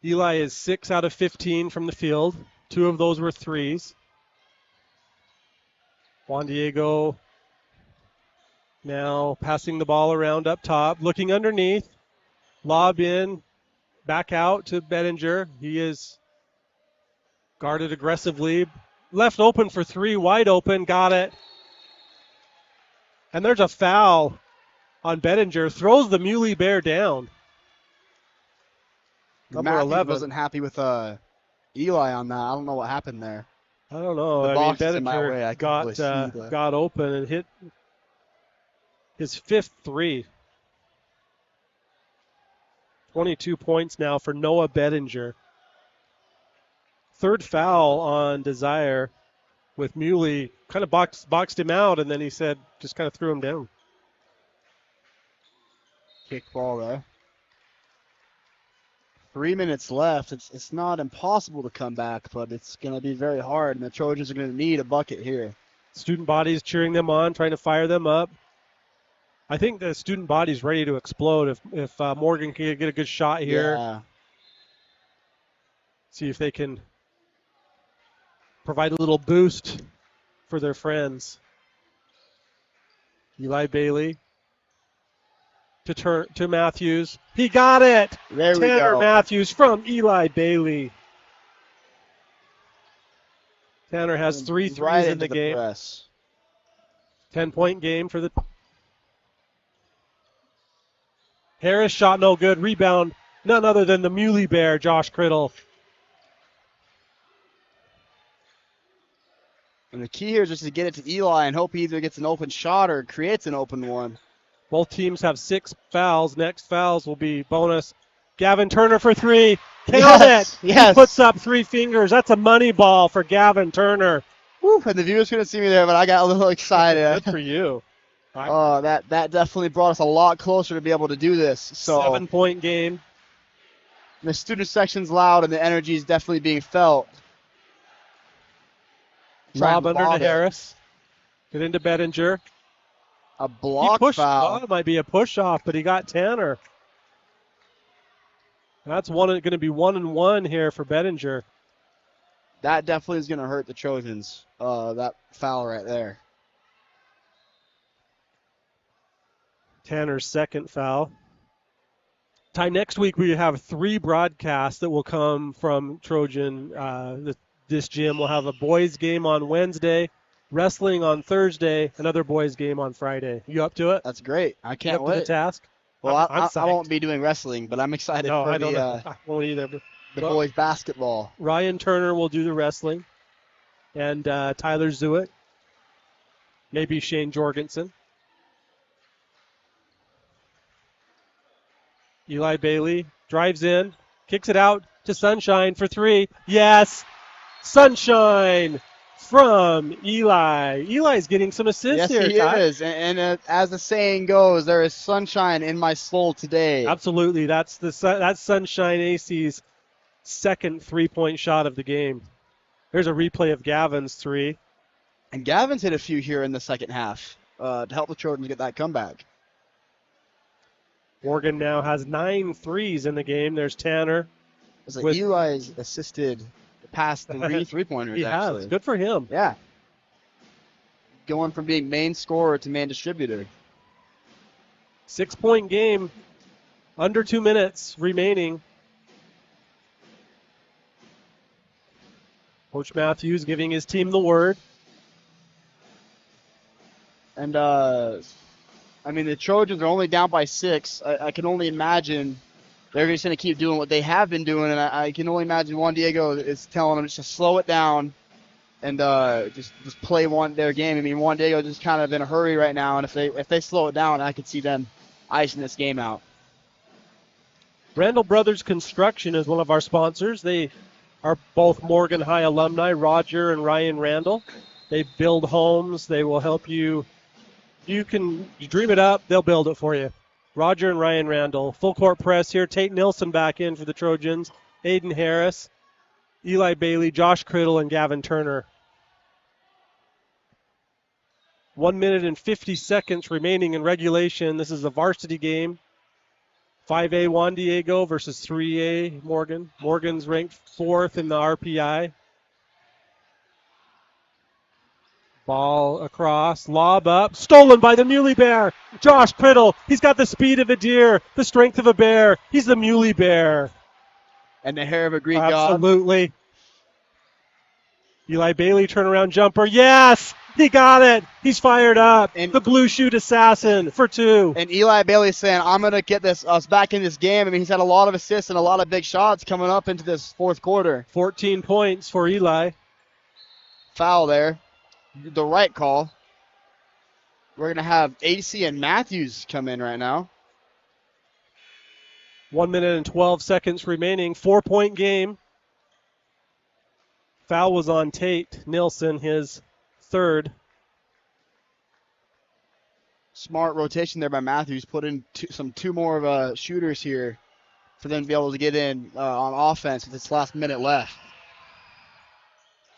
Eli is 6 out of 15 from the field. 2 of those were threes. Juan Diego now passing the ball around up top, looking underneath. Lob in, back out to Bettinger. He is guarded aggressively. Left open for 3, wide open, got it. And there's a foul on Bettinger. Throws the Muley Bear down. Number Matthews 11. wasn't happy with Eli on that. I don't know what happened there. I don't know. The I mean, box is in my way. I Bettinger couldn't really see, but- got open and hit his 5th 3. 22 points now for Noah Bettinger. 3rd foul on Desire with Muley. Kind of boxed him out, and then he said, just kind of threw him down. Kick ball there. 3 minutes left. It's not impossible to come back, but it's going to be very hard, and the Trojans are going to need a bucket here. Student body's cheering them on, trying to fire them up. I think the student body's ready to explode if Morgan can get a good shot here. Yeah. See if they can provide a little boost for their friends. Eli Bailey to Matthews. He got it. There we Tanner go. Matthews from Eli Bailey. Tanner has 3 threes Right in into the game. Press. 10-point game for the Harris shot no good. Rebound, none other than the Muley Bear, Josh Criddle. And the key here is just to get it to Eli and hope he either gets an open shot or creates an open one. Both teams have 6 fouls. Next fouls will be bonus. Gavin Turner for three. Killed Yes, it. yes. He puts up 3 fingers. That's a money ball for Gavin Turner. Woo, and the viewers couldn't see me there, but I got a little excited. Good for you. Oh, that definitely brought us a lot closer to be able to do this. So 7-point game. the student section's loud, and the energy is definitely being felt. Trying Lob under lob to it. Harris. Get into Bettinger. A He block pushed. foul. Oh, it might be a push off, but he got Tanner. That's going to be 1-1 here for Bettinger. That definitely is going to hurt the Trojans. That foul right there. Tanner's second foul. Ty, next week we have 3 broadcasts that will come from Trojan. This gym will have a boys game on Wednesday, wrestling on Thursday, another boys game on Friday. You up to it? That's great. I You can't up to the wait. task? Well, I'm I psyched. won't be doing wrestling, but I'm excited No, for I don't know. the I won't either. the But boys basketball. Ryan Turner will do the wrestling, and Tyler Zewitt, maybe Shane Jorgensen. Eli Bailey drives in, kicks it out to Sunshine for 3. Yes! Sunshine from Eli. Eli's getting some assists Yes, here, he Ty. is. And as the saying goes, there is sunshine in my soul today. Absolutely. That's Sunshine AC's second 3-point shot of the game. There's a replay of Gavin's 3. And Gavin's hit a few here in the second half to help the Trojans get that comeback. Morgan now has 9 threes in the game. There's Tanner. It's like With- Eli's assisted past 3 3-pointers, He actually. has. Good for him. Yeah. Going from being main scorer to main distributor. 6-point game. Under 2 minutes remaining. Coach Matthews giving his team the word. And, I mean, the Trojans are only down by 6. I can only imagine they're just going to keep doing what they have been doing, and I can only imagine Juan Diego is telling them just to slow it down and just play their game. I mean, Juan Diego just kind of in a hurry right now, and if they slow it down, I could see them icing this game out. Randall Brothers Construction is one of our sponsors. They are both Morgan High alumni, Roger and Ryan Randall. They build homes. They will help you. You dream it up, they'll build it for you. Roger and Ryan Randall. Full court press here. Tate Nilsson back in for the Trojans. Aiden Harris, Eli Bailey, Josh Criddle, and Gavin Turner. 1 minute and 50 seconds remaining in regulation. This is a varsity game. 5A Juan Diego versus 3A Morgan. Morgan's ranked 4th in the RPI. Ball across, lob up, stolen by the Muley Bear. Josh Criddle, he's got the speed of a deer, the strength of a bear. He's the Muley Bear. And the hair of a Greek god. Absolutely. Eli Bailey turnaround jumper. Yes, he got it. He's fired up. And the blue shoot assassin for 2. And Eli Bailey's saying, I'm going to get us back in this game. I mean, he's had a lot of assists and a lot of big shots coming up into this fourth quarter. 14 points for Eli. Foul there. The right call. We're going to have AC and Matthews come in right now. 1 minute and 12 seconds remaining. 4-point game. Foul was on Tate Nilsson, his 3rd. Smart rotation there by Matthews. Put in two more of shooters here for them to be able to get in on offense with this last minute left.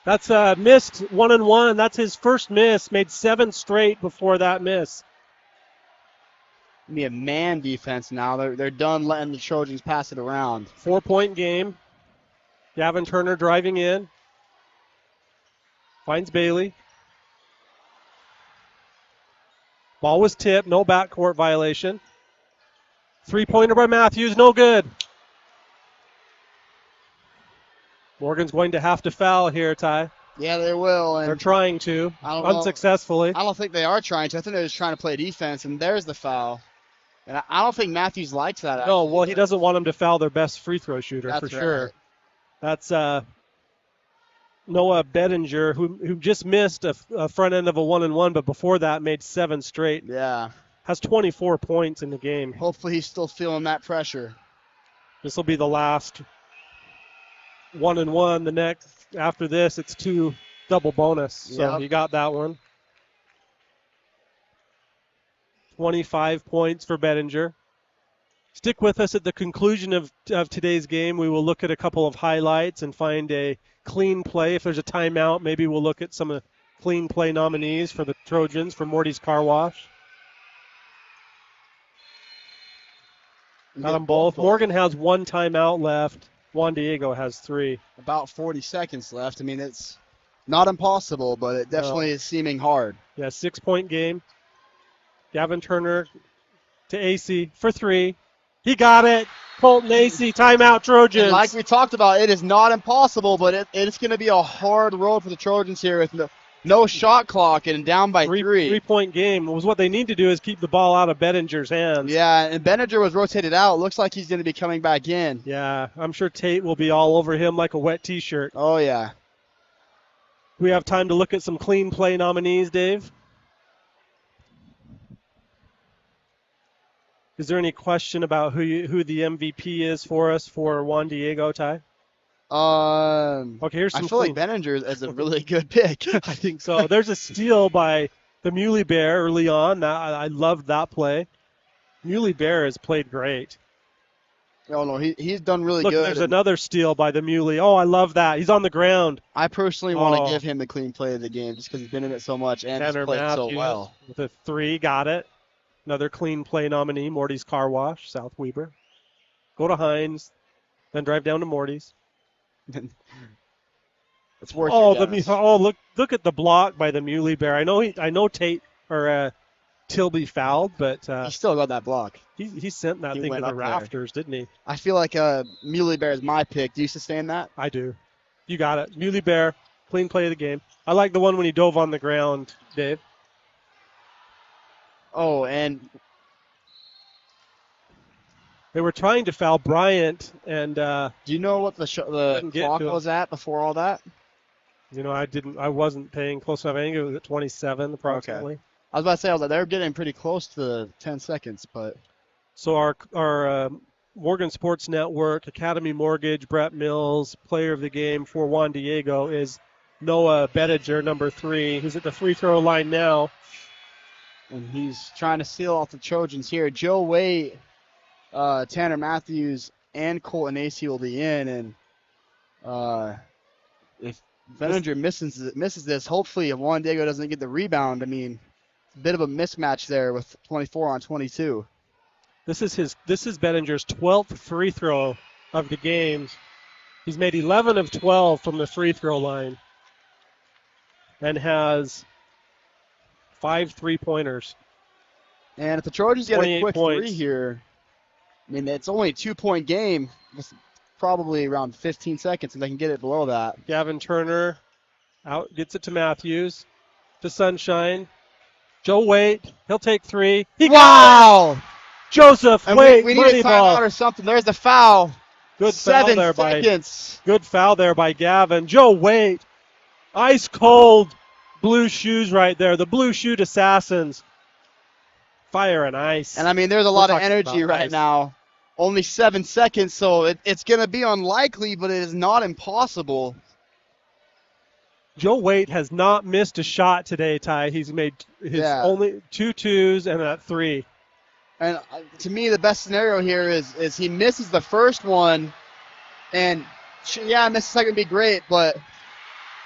That's missed 1-1. That's his first miss. Made 7 straight before that miss. Be a man defense now. They're done letting the Trojans pass it around. 4-point game. Gavin Turner driving in. Finds Bailey. Ball was tipped. No backcourt violation. 3-pointer by Matthews. No good. Morgan's going to have to foul here, Ty. Yeah, they will. And They're trying to, I don't know. unsuccessfully. I don't think they are trying to. I think they're just trying to play defense, and there's the foul. And I don't think Matthews likes that. No, actually. well, he doesn't want them to foul their best free throw shooter That's for right. sure. That's Noah Bettinger, who just missed a front end of a 1-1, but before that made 7 straight. Yeah. Has 24 points in the game. Hopefully he's still feeling that pressure. This will be the last 1-1. The next, after this, it's 2 double bonus. So Yep. you got that one. 25 points for Bettinger. Stick with us at the conclusion of today's game. We will look at a couple of highlights and find a clean play. If there's a timeout, maybe we'll look at some clean play nominees for the Trojans for Morty's Car Wash. Got them both. Morgan has 1 timeout left. Juan Diego has 3. About 40 seconds left. I mean, it's not impossible, but it definitely is seeming hard. Yeah, 6-point game. Gavin Turner to AC for 3. He got it. Colton AC, timeout Trojans. And like we talked about, it is not impossible, but it's going to be a hard road for the Trojans here with no shot clock and down by 3. 3-point game. Was what they need to do is keep the ball out of Bettinger's hands. Yeah, and Bettinger was rotated out. Looks like he's going to be coming back in. Yeah, I'm sure Tate will be all over him like a wet T-shirt. Oh, yeah. We have time to look at some clean play nominees, Dave. Is there any question about who the MVP is for us for Juan Diego, Ty? Okay, here's some I feel like Bettinger is a really good pick. I think so. There's a steal by the Muley Bear early on. I loved that play. Muley Bear has played great. Oh, no, he's done really Look, good. there's another steal by the Muley. Oh, I love that. He's on the ground. I personally want to give him the clean play of the game just because he's been in it so much and he's Tanner played so Matthews well. with a 3, got it. Another clean play nominee, Morty's Car Wash, South Weber. Go to Hines, then drive down to Morty's. It's worth Look at the block by the Muley Bear. I know Tate or Tilby fouled, but he still got that block. he sent that He thing to went the up there. rafters, didn't he? I feel like Muley Bear is my pick. Do you sustain that? I do. You got it. Muley Bear, clean play of the game. I like the one when he dove on the ground, Dave. Oh, and they were trying to foul Bryant, and do you know what the Didn't get clock to him. was at before all that? I wasn't paying close enough. I think it was at 27 approximately. I was about to say, they were getting pretty close to 10 seconds, but So our Morgan Sports Network, Academy Mortgage, Brett Mills, player of the game for Juan Diego is Noah Bettinger, number 3, who's at the free throw line now. and he's trying to seal off the Trojans here. Joe Waite, Tanner Matthews, and Colton AC will be in, and if Bettinger misses this, hopefully if Juan Diego doesn't get the rebound, I mean, a bit of a mismatch there with 24 on 22. This is Bettinger's 12th free throw of the game. He's made 11 of 12 from the free throw line and has 5 3-pointers. And if the Trojans get a quick points. 3 here, I mean, it's only a 2-point game. It's probably around 15 seconds if they can get it below that. Gavin Turner out, gets it to Matthews, to Sunshine. Joe Waite, he'll take 3. He got Wow! it! Joseph And Waite, we need money a ball. timeout or something. There's the foul. Good foul 7 there seconds. Good foul there by Gavin. Joe Waite, ice cold blue shoes right there. The blue shoot assassins. Fire and ice. And I mean, there's a We're lot of talking energy about right ice. now. Only 7 seconds, so it's going to be unlikely, but it is not impossible. Joe Waite has not missed a shot today, Ty. He's made his only 2 twos and a 3. And to me, the best scenario here is he misses the first one, and miss the second would be great, but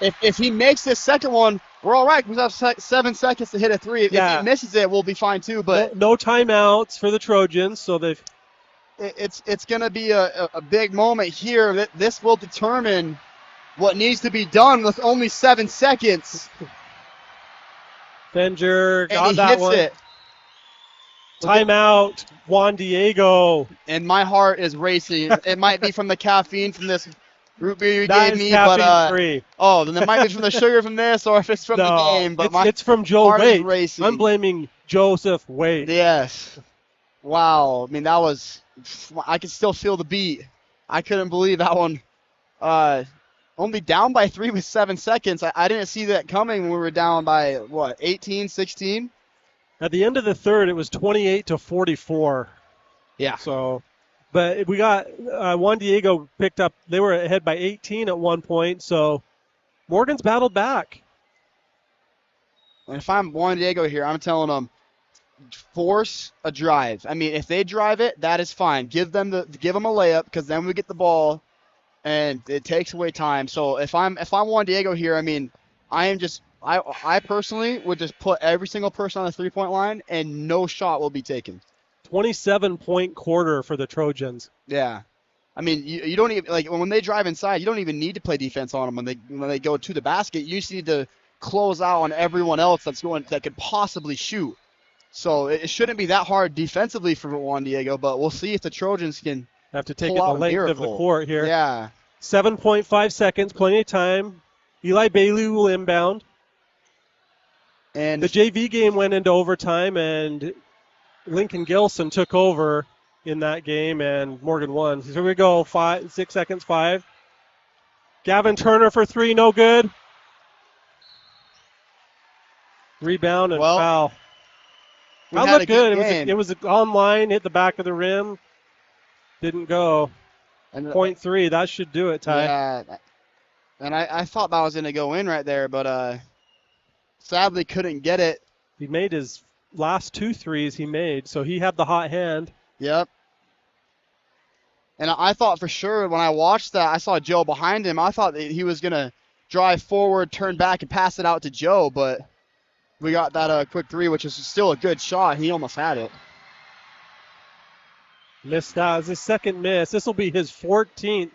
if he makes this second one, we're all right. We have 7 seconds to hit a 3. If he misses it, we'll be fine too. But no timeouts for the Trojans, so they've. It's going to be a big moment here. This will determine what needs to be done with only 7 seconds. Benger got And he that hits one. it. Timeout, Juan Diego. And my heart is racing. It might be from the caffeine from this root beer you That gave is me, caffeine-free. then it might be from the sugar from this, or if it's from the game. But it's from Joe heart is Waite. racing. I'm blaming Joseph Waite. Yes. Wow. I mean, that was. I could still feel the beat. I couldn't believe that one. Only down by 3 with 7 seconds. I didn't see that coming when we were down by, 18, 16? At the end of the third, it was 28-44. Yeah. So But we got Juan Diego picked up. They were ahead by 18 at one point, so Morgan's battled back. And if I'm Juan Diego here, I'm telling them, force a drive. I mean, if they drive it, that is fine. Give them a layup, because then we get the ball, and it takes away time. So if I'm Juan Diego here, I mean, I personally would just put every single person on the 3-point line, and no shot will be taken. 27-point quarter for the Trojans. Yeah. I mean, you don't even, like, when they drive inside, you don't even need to play defense on them when they go to the basket. You just need to close out on everyone else that could possibly shoot. So it shouldn't be that hard defensively for Juan Diego, but we'll see if the Trojans can have to take it pull the out a length of the miracle. court here. Yeah. 7.5 seconds, plenty of time. Eli Bailey will inbound. And The JV game went into overtime, and Lincoln Gilson took over in that game, and Morgan won. So here we go, 6 seconds, 5. Gavin Turner for 3, no good. Rebound and foul. That looked good. It was online, hit the back of the rim. Didn't go. And Point 3, that should do it, Ty. Yeah. And I thought that was going to go in right there, but sadly couldn't get it. He made his last 2 threes he made, so he had the hot hand. Yep. And I thought for sure when I watched that, I saw Joe behind him. I thought that he was going to drive forward, turn back, and pass it out to Joe, but we got that quick 3, which is still a good shot. He almost had it. Missed that. It was his second miss. This will be his 14th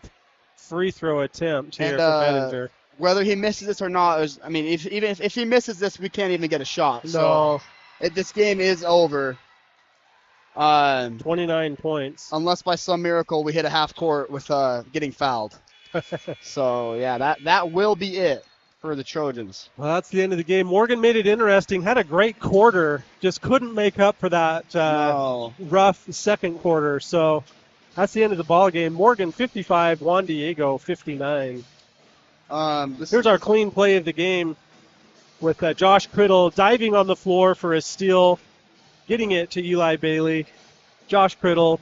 free throw attempt here for Benninger. Whether he misses this or not, if he misses this, we can't even get a shot. No. So this game is over. 29 points. Unless by some miracle we hit a half court with getting fouled. So, yeah, that will be it for the Trojans. Well, that's the end of the game. Morgan made it interesting. Had a great quarter. Just couldn't make up for that rough second quarter. So that's the end of the ball game. Morgan 55, Juan Diego 59. Here's our clean play of the game with Josh Criddle diving on the floor for a steal, getting it to Eli Bailey. Josh Criddle,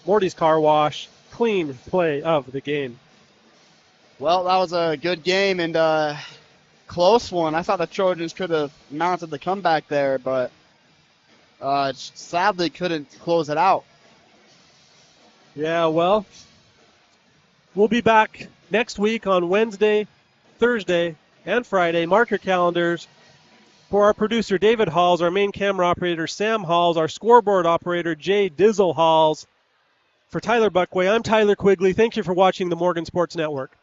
Morty's Car Wash, clean play of the game. Well, that was a good game and close one. I thought the Trojans could have mounted the comeback there, but sadly couldn't close it out. Yeah, well, we'll be back next week on Wednesday, Thursday, and Friday. Mark your calendars. For our producer, David Halls, our main camera operator, Sam Halls, our scoreboard operator, Jay Dizzle Halls. For Tyler Buckway, I'm Tyler Quigley. Thank you for watching the Morgan Sports Network.